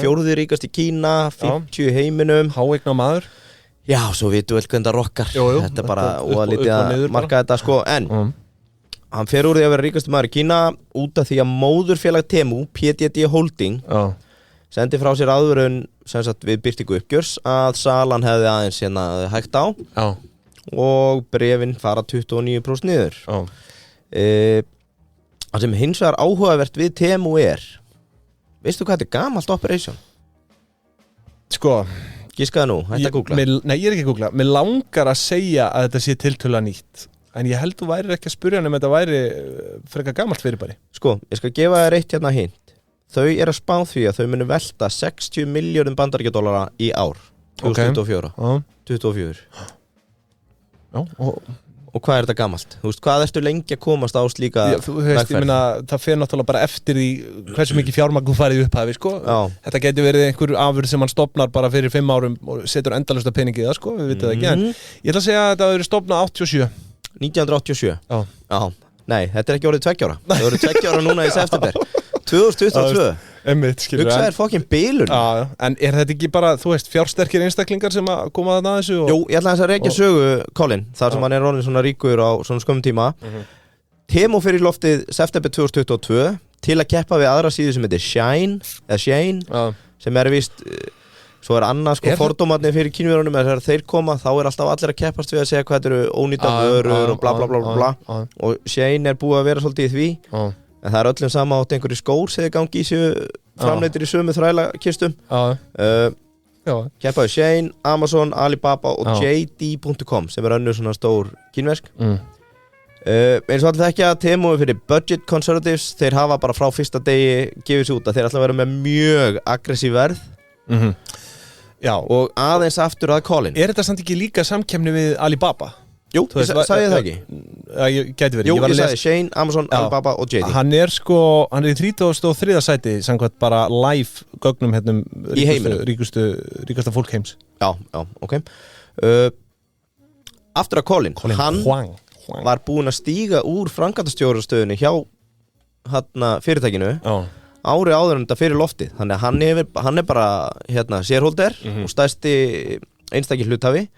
fjórði ríkast í Kína, 50 heiminum. Háeigna maður. Já, svo vitum við hvernig það rokkar. Þetta bara óalítið að marka þetta, sko. En hann fer úr því að vera ríkasti maður í Kína út af því að móðurfélag Temu, PDD Holding, sendi frá sér aðvörun sem sagt við birtingu uppgjörs að salan hefði aðeins hægt á og brefin fara 29% niður. Það sem hins vegar áhugavert við Temu veistu hvað þetta gamalt operation? Sko, giskaðu nú, hætti að googla. Nei, ég ekki að googla. Mér langar að segja að þetta sé tiltölulega nýtt. En ég held þú væri ekki að spyrja hann þetta væri frekar gamalt fyrirbæri. Sko, ég skal gefa þér eitt hérna hint. Þau að spá því að þau munu velta 60 milljörðum bandaríkjadollara í ár 2024. 24. Já, og hvað þetta gamalt? Þú veist, hvað ertu lengi að komast á slíka vegferð? Ég meina, það fer náttúrulega bara eftir því hversu mikið fjármagn þú farið upphafi, sko. Þetta geti verið einhver afurð sem hann stofnar bara fyrir 5 árum og setur endalaust að peningi í það, sko, við vitum það ekki. En ég ætla að segja að þetta hafi verið stofnað 87. 1987? Já. Nei, þetta ekki orðið 2 ára. Það orðið 2 ára núna í september. 2022. Hugsaðir fokkin bílur. En þetta ekki bara, þú veist, fjársterkir einstaklingar sem að koma þarna að þessu? Jú, ég ætla að rekja sögu Colin, þar sem hann orðin svona ríkur á svona skömmum tíma. Temu fyrir loftið september 2022 til að keppa við aðra síðu sem heitir Shane, sem víst, svo annað, sko, fordómarnir fyrir kínverunum, þegar þeir koma, þá alltaf allir að keppast við að segja hvað eru ónýta vörur og bla bla bla bla. Og Shane búið að vera svolítið í því. En það öllum sama átt einhverju skór sem gangi í sér framleitir í sömu þrælakistum. Keppaði Shane, Amazon, Alibaba og JD.com sem önnur svona stór kínversk. Eins og allir þekkja Temu fyrir budget conservatives. Þeir hafa bara frá fyrsta degi gefið sér út að þeir ætla að vera með mjög aggressív verð. Og aðeins aftur að Colin. Þetta samt ekki líka samkeppni við Alibaba? Jú, sagði ég það ekki? Ég gæti verið. Jú, ég sagði Shane, Amazon, Alibaba og JD. Hann hann í 33. sæti samkvæmt bara live gögnum í heiminum. Ríkasta fólk heims. Já, ok. Aftur að Colin hann var búinn að stíga úr framkvæmdastjórastöðunni hjá fyrirtækinu árið áður en þetta fyrir loftið. Þannig að hann bara shareholder og stærsti einstakir hluthafi.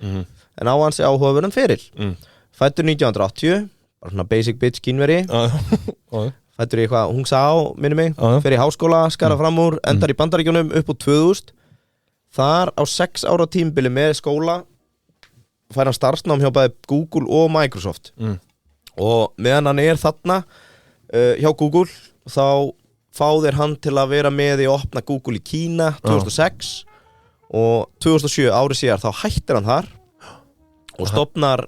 En á hans áhugaverðan feril. Fættur 1980, bara svona basic bitch kínveri. Fættur í eitthvað Hungsá, minni mig. Fer í háskóla, skara fram úr, endar í Bandaríkjunum upp á 2000. Þar á 6 ára tímabili með skóla fær hann starfsnám hjá bæði Google og Microsoft. Og meðan hann þarna hjá Google, þá fá þeir hann til að vera með í að opna Google í Kína 2006. Og 2007 árið síðar þá hættir hann þar og stofnar,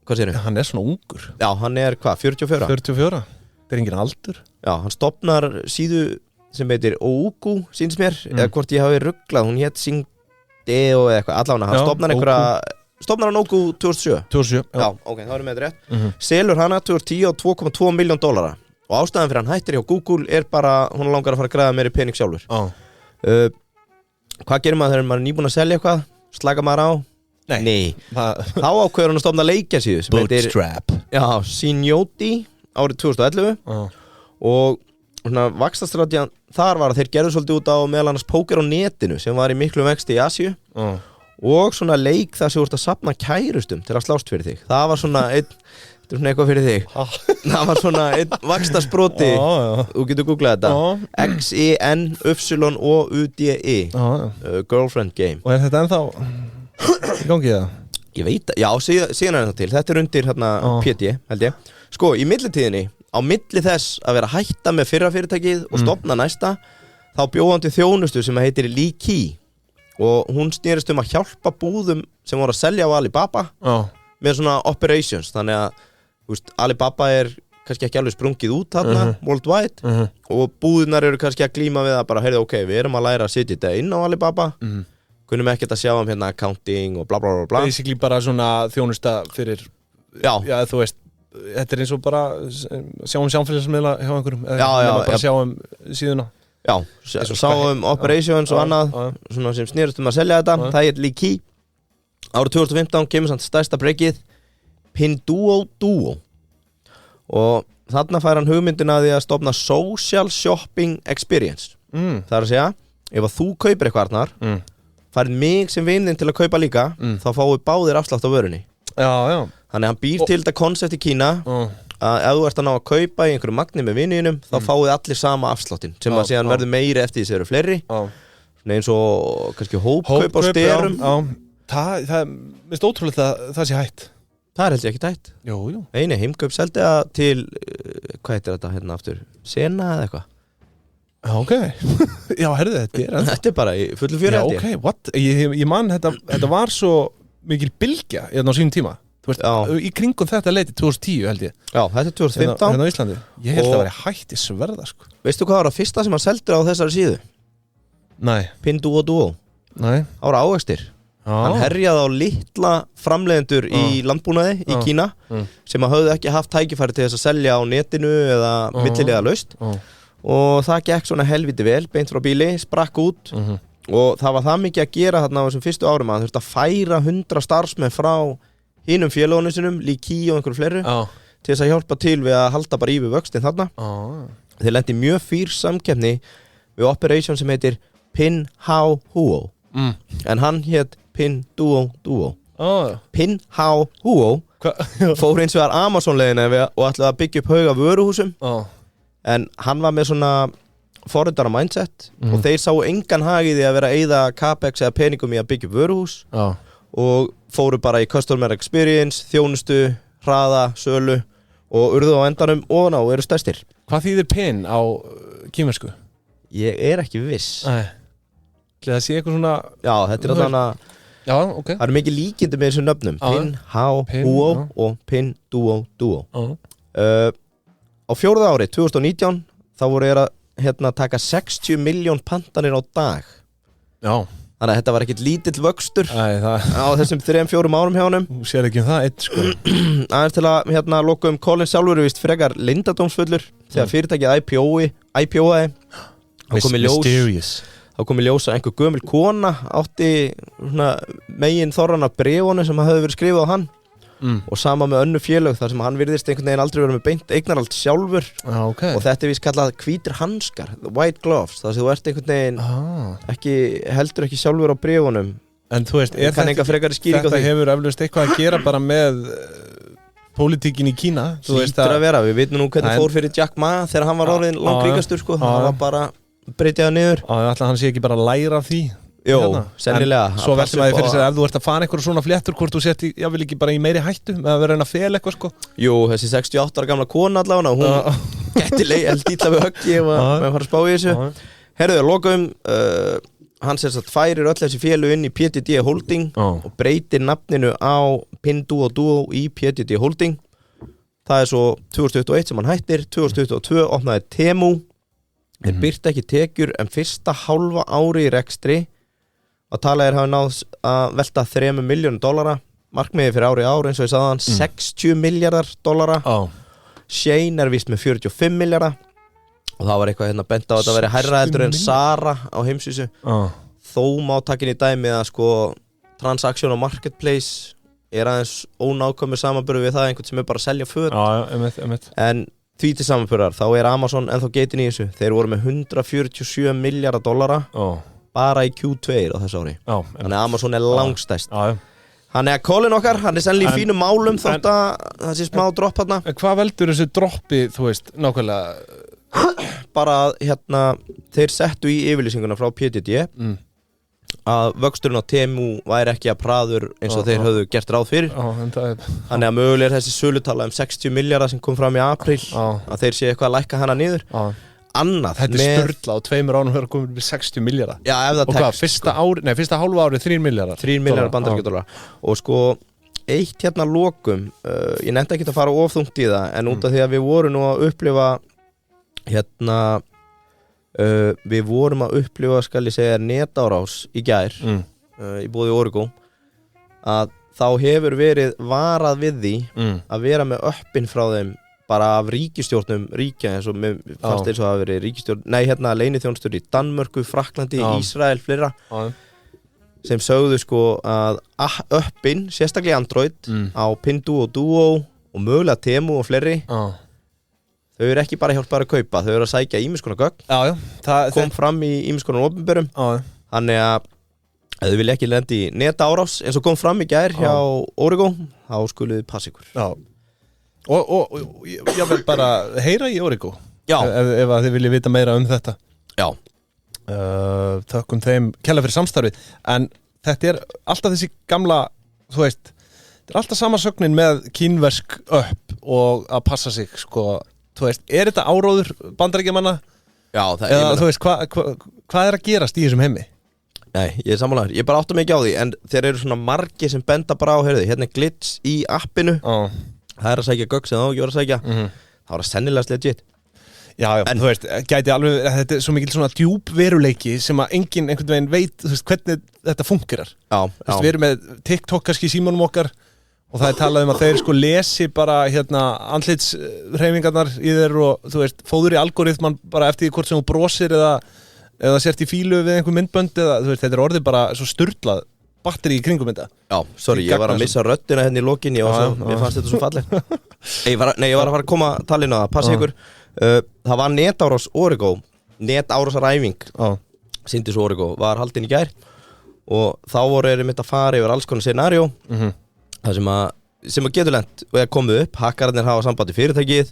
hvað segir þú? Hann svona ungur. Já, hann hvað, 44? 44, það engin aldur. Já, hann stofnar síðu sem heitir Ougu, síns mér, eða hvort ég hafi rugglað, hún hét Singdeo eða eitthvað, allavega, hann stofnar hann Ougu 2007? 2007, já. Já, ok, það erum við rétt. Selur hana 2010 á $2,2 milljón og ástæðan fyrir hann hættir hjá Google bara, hún langar að fara að græða meiri pening sjálfur. Hvað gerir maður þegar maður nýbúin að selja eitthvað? Slaka maður á? Nei. Þá ákveður hann að stofna leikjasíðu sem heitir Zinoti árið 2011 og svona vaxtastratjan þar var að þeir gerðu svolítið út á meðal annars póker á netinu sem var í miklu vexti í Asíu og svona leik þar sem þú ert að safna kærustum til að slást fyrir þig. Það var svona eitthvað fyrir þig. Það var svona vaxtasproti. Þú getur googlað þetta. XENYOUDE Girlfriend Game. Og þetta ennþá í gangi það? Ég veit, já, síðan það til. Þetta undir hérna PT, held ég. Sko, í millitíðinni, á milli þess að vera hætta með fyrra fyrirtækið og stofna næsta, þá bjóðandi þjónustu sem heitir Lee Key og hún snýrist að hjálpa búðum sem voru að selja á Alibaba með svona operations, þannig að Alibaba kannski ekki alveg sprungið út þarna worldwide og búðunar eru kannski að glíma við að bara, heyrðu, ok, við erum að læra að setja þetta inn á Alibaba kunum ekkert að sjá hérna accounting og bla bla bla bla. Basically bara svona þjónusta fyrir, já þú veist, þetta eins og bara sjáum samfélagsmiðla hjá einhverjum bara sjáum síðuna. Já, sáum operations og annað svona sem snýrust að selja þetta, það Lee Key. Árið 2015 kemur samt stærsta breykið Pinduoduo og þarna fær hann hugmyndina að því að stofna social shopping experience. Það að segja, ef að þú kaupir eitthvað Arnar, færið mig sem vininn til að kaupa líka, þá fáum við báðir afslátt á vörunni. Já. Þannig hann býr til þetta koncept í Kína að ef þú ert að ná að kaupa í einhverju magni með vininum, þá fáið allir sama afsláttin sem að síðan verður meiri eftir því sem eru fleiri. Eins og kannski hópkaup á styrum. Það minnst ótrúlega það sé hætt. Það held ég ekki hætt. Jú. Einu heimkaup seldi það til, hvað heitir þetta hérna aftur? Sena eða eitthvað? Ok. Já, herðu þetta bara í fullu fjöri. Já, ok, what? Ég man, þetta var svo mikil bylgja á sínum tíma. Þú veist, í kringum þetta leiti 2010 held ég. Já, þetta er 2015. Hérna á Íslandi. Ég held að það væri hætti sverða, sko. Veistu hvað var það fyrsta sem hann seldur á þessari síðu? Nei. Pinduoduo. Nei. Það voru ávextir. Hann herjaði á litla framleiðendur í landbúnaði í Kína sem að höfðu ekki haft tækifæri til þess að selja á netinu eða millilega laust og það gekk svona helviti vel beint frá bíli, sprakk út og það var það mikið að gera þarna á þessum fyrstu árum að þurfti að færa 100 starfsmenn frá hinum félagunum sinum, Lee Key og einhverju fleiri til þess að hjálpa til við að halda bara í við vöxtin þarna. Þeir lendi mjög fýr samkeppni við operation sem heitir Pinduoduo en hann hét Pinduoduo. Pinduoduo fór eins og var Amazon-leiðina og ætlaði að byggja upp hauga vöruhúsum en hann var með svona forritara mindset og þeir sáu engan hag í því að vera að eyða capex eða peningum í að byggja upp vöruhús og fóru bara í customer experience, þjónustu, hraða, sölu og urðu á endanum og eru stærstir. Hvað þýðir pin á kínversku? Ég ekki viss. Það sé eitthvað svona... Já, þetta þannig að... Já, ok. Það mikið líkindi með þessum nöfnum. Pinduoduo og Pinduoduo. Á 4. ári, 2019, þá voru að taka 60 miljón pantanir á dag. Já. Þannig að þetta var ekkert lítill vöxtur á þessum 3-4 árum hjá honum. Þú sér ekki það eitt, sko. Aðeins til að loka Colin sjálfur vist frekar leyndardómsfullur þegar fyrirtækið IPO-aði. Mysterious. Þá kom í ljós að einhver gömul kona átti megin þorran af bréfunum sem hafði verið skrifað á hann og sama með önnu félög þar sem hann virðist einhvern veginn aldrei verið með beint eignarhald sjálfur og þetta víst kallað hvítir hanskar, white gloves, þar sem þú ert einhvern veginn heldur ekki sjálfur á bréfunum. En þú veist, þetta hefur eflaust eitthvað að gera bara með pólitíkin í Kína. Hlýtur að vera, við vitum nú hvernig fór fyrir Jack Ma þegar hann var orðinn langríkastur, sko, það var bara breytið það niður. Ætla hann sé ekki bara að læra af því. Jó, sennilega. Svo veltum að þið fyrir sér ef þú ert að fara einhverju svona fléttur hvort þú sett ég vil ekki bara í meiri hættu með að vera að fela eitthvað, sko. Jú, þessi 68 ára gamla kona allavega, hún gæti dýtla við höggi ef að fara að spá í þessu. Herðu, lokum hann færir öll þessi félög inn í PTD Holding og breytir nafninu á Pinduoduo í PTD Holding. Það svo 2021 sem hann hættir, 2022 opnaði Temu. Þeir byrta ekki tekjur en fyrsta hálfa ári í rekstri að talaðir hafi náð að velta $3 milljón. Markmiði fyrir ári eins og ég sagði hann $60 miljardar. Shane vist með 45 miljardar og það var eitthvað bent á að þetta veri hærra heldur en Zara á heimsvísu. Þó má takin í dæmi að sko transaction og marketplace aðeins ónákvæmur samanburður við það einhvern sem bara að selja föt. En því til samanburðar, þá Amazon ennþá geitin í þessu. Þeir voru með $147 miljardar bara í Q2 á þessu ári. Þannig að Amazon langstæst. Þannig að Colin okkar, hann sennilega í fínum málum þótt að það sé smá dropp hérna. Hvað veldur þessu droppi, þú veist, nákvæmlega? Bara þeir settu í yfirlýsinguna frá PTD að vöxturinn á Temu væri ekki að praður eins og þeir höfðu gert ráð fyrir. Þannig að mögulega er þessi sölutala 60 milljarðar sem kom fram í apríl að þeir sé eitthvað að lækka hana niður. Annað þetta er störla á 2 árum höfðu komið með 60 milljarðar. Já, ef það tekst. Og hvað, fyrsta hálfa árið 3 milljarðar. 3 milljarðar bandaríkjadollara. Og sko, eitt hérna lokum, ég nefndi ekki að fara of þungt í það, en út af því að við vorum nú að upplifa hérna við vorum að upplifa, skal ég segja, netárás í gær í búði Origo að þá hefur verið varað við því að vera með öppin frá þeim bara af ríkistjórnum ríkja eins og með fast eins og hafa verið ríkistjórn leyniþjónustur í Danmörku, Frakklandi, Ísrael, fleira sem sögðu sko að öppin, sérstaklega Android á Pinduo, Duo og mögulega Temu og fleiri þau eru ekki bara hjálpar að kaupa, þau eru að sækja ýmiss konar gögn. Kom fram í ýmiss konar opinberum. Þannig að ef þau vilja ekki lenda í netárás eins og kom fram í gær hjá Origo, þá skuluðu passa ykkur. Já. Og ég vil bara heyra í Origo. Já. Ef þið vilja vita meira um þetta. Já. Þökkum þeim kærlega fyrir samstarfið. En þetta er alltaf þessi gamla, þú veist, þetta er alltaf sama sögnin með kínversk upp og að passa sig, sko. Þú veist, er þetta áróður bandaríkjamanna? Já, eða þú veist, hvað er að gerast í þessum heimi? Nei, ég er sammálaður, ég bara átta mig ekki á því en þeir eru svona margir sem benda bara á hérna er glitch í appinu það er að sækja gögn sem þá ekki voru að sækja það var að sennilegast legit. Já, en þú veist, gæti alveg, þetta er svo mikil svona djúp veruleiki sem að enginn einhvern veginn veit, þú veist, hvernig þetta fungerar. Þú veist, við erum með TikTok kannski í símanum okkar og það er talað að þeir sko lesi bara hérna andlitshreyfingarnar í þeir og þú veist, fóður í algoritman bara eftir hvort sem þú brosir eða sért í fílu við einhver myndbönd eða þú veist, þetta er orðið bara svo sturlað batteri í kringum þetta. Já, sorry, ég var að missa röddina hérna í lokinni og mér fannst þetta svo falleg. Ég var að fara að koma talinu að passa ykkur. Það var netárás Origo, netárásræfing sýndis Origo, var haldin í gær og þá voru þeir mitt að fara yfir alls konar scenario það sem að getur lent og er komið upp, hakkararnir hafa samband í fyrirtækið,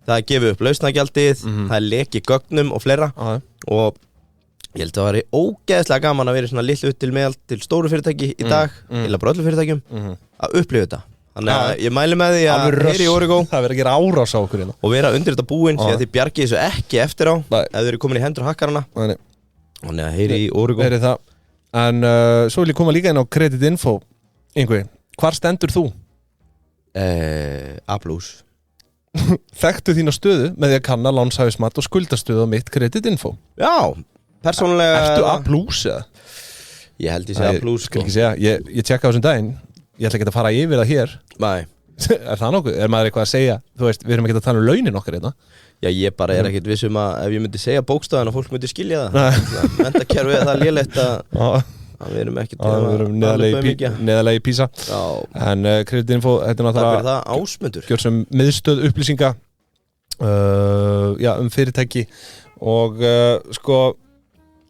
það er gefið upp lausnagjaldið, það er leki gögnum og fleira og ég held að það væri ógeðslega gaman að vera svona litlu til meðal til stóru fyrirtæki í dag, eða bara öllu fyrirtækjum að upplifa þetta. Þannig að ég mæli með því að heyri í Origo það verður að gera árás á okkur hérna og vera undir þetta búin því að þið bjargið þessu ekki eftir á ef þið eru komin í hendur hakkarana. Þannig að heyri í Origo. En svo vil ég koma líka inn á kreditinfo. Yngvi, hvar stendur þú? A+. Þekktu þína stöðu með því að kanna lánshæfismat og skuldastöðu á mitt kreditinfo? Já, persónulega. Ertu A+ eða? Ég held ég sé A+. Skal ekki segja, ég tjekka á þessum daginn. Ég ætla ekki að fara yfir það hér. Nei. Er það nokkuð? Er maður eitthvað að segja? Þú veist, við erum ekki að tala um launin okkar hérna. Já, ég bara er ekkert viss að ef ég myndi segja bókstafan og fólk myndi skilja það. Menntakerfið er það lélegt að við erum ekki neðarlega í PISA. En kreditinfo, þetta er náttúrulega Takk fyrir það, Ásmundur gjör sem miðstöð upplýsinga fyrirtæki og sko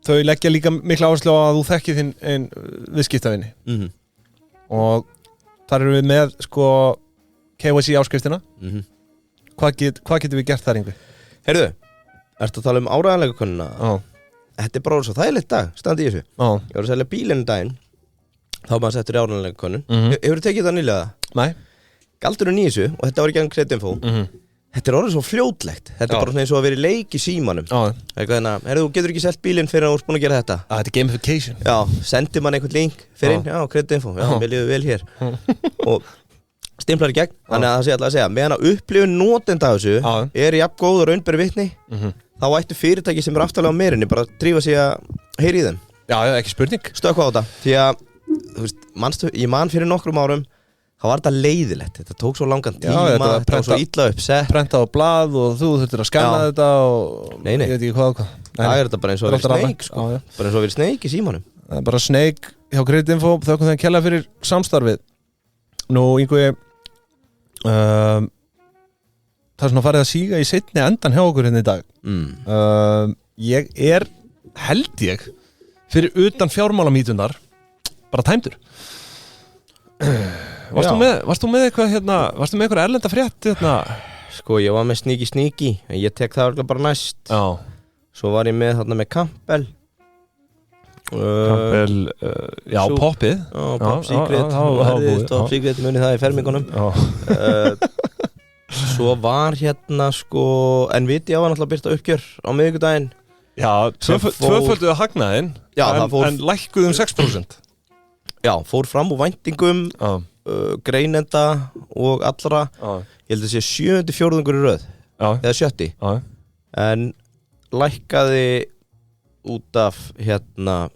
þau leggja líka mikla áherslu á að þú þekkir þinn einn viðskiptavinni og þar erum við með sko KYC áskriftina hvað getum við gert þar Yngvi? Heyrðu, ertu að tala um áreiðanlega könnuna? Þetta er bara svo þægilegt dag, standi í þessu Ég var að selja bílinn daginn þá maður settur í áreiðanlega könnun Hefur þú tekið það nýlega? Nei Galdurinn í þessu, og þetta var ekki enn kreditinfo Þetta er orðið svo fljótlegt Þetta er bara svona eins og að vera í leik í símanum Þannig að, heyrðu, þú getur ekki selt bílinn fyrir að þú ert búin að gera þetta Þetta er gamification Já, sendir mann einhvern link fyrir inn, já, kreditinfo Já, mér líður vel hér Og stimplar í gegn, þannig að það sé alltaf að segja meðan að upplifun notenda af þessu er jafn góð og raunberi vitni þá ættu fyrirtæki sem eru aftalega á meirinni bara að drífa sig að heyri í þeim Já, ekki spurning Stökkva á þetta, því að þú veist, ég man fyrir nokkrum árum þá var þetta leiðilegt, þetta tók svo langan tíma þetta var svo illa uppsett Prenta á blað og þú þurftir að skanna þetta og Nei ég veit ekki hvað Það er þetta bara eins og að vera Snake sko. Bara eins og að vera Snake í símanum Bara Snake hjá kreditinfo, þökkum þeim kærlega fyrir samstarfið Nú, Yngvi það er svona farið að síga í seinni endan hjá okkur hérna í dag ég er held ég fyrir utan fjármálamítunar bara tæmdur Varst þú með eitthvað hérna varst þú með eitthvað erlenda frétt hérna Sko ég var með sníki en ég tek það bara næst Já Svo var ég með þarna með Campbell Campbell, já, poppið Pop Secret Top Secret muni það í fermingunum Svo var hérna sko Nvidia var náttúrulega byrta uppgjör á miðvikudaginn Já, tvöfölduðu hagnaðinn en lækkuðu 6% Já, fór fram úr væntingum greinenda og allra Ég held að sé 7. fjórðungur í röð eða 7. En lækkaði út af hérna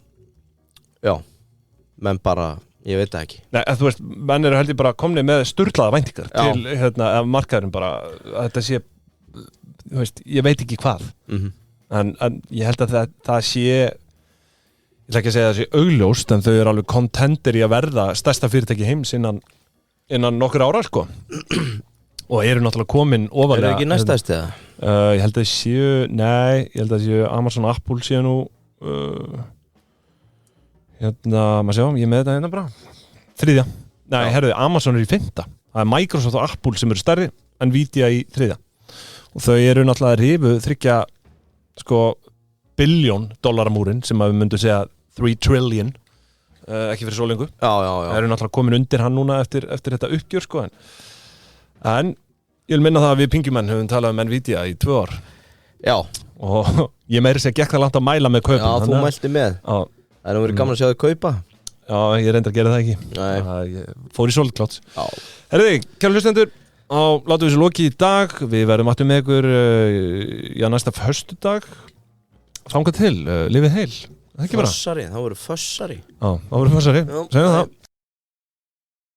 menn bara, ég veit það ekki Nei, þú veist, menn eru heldur bara komnið með sturlaða væntingar til hérna, markaðurinn bara, að þetta sé þú veist, ég veit ekki hvað en ég held að það sé ég ætla ekki að segja að það sé augljóst en þau eru alveg contender í að verða stærsta fyrirtæki heims innan nokkur ára sko og eru náttúrulega komin ofarlega Er það ekki næstæst eða? Ég held að ég held að séu Amazon og Apple séu nú hérna, maður sjá, ég með þetta hérna bara 3. Nei, herruði, Amazon í 5. Það er Microsoft og Apple sem eru stærri Nvidia í 3. Og þau eru náttúrulega rifu 3 sko $billion múrin sem að við myndum segja 3 trillion ekki fyrir svo lengu Það eru náttúrulega komin undir hann núna eftir þetta uppgjör sko en ég vil minna það að við Pingjumenn höfum talað Nvidia í 2 ár Já og ég meiri sér gekk það langt að mæla með kaupin Já, þú mælti með Það er verið gaman að sjá þig kaupa Já, ég reyndar að gera það ekki Ég fór í svolkláts Herriði, kæru hlustendur látum við þessu loki í dag Við verðum aftur með ykkur næsta föstudag Þangað til, lifið heil Fössari, það voru fössari Já, það voru fössari, segjum það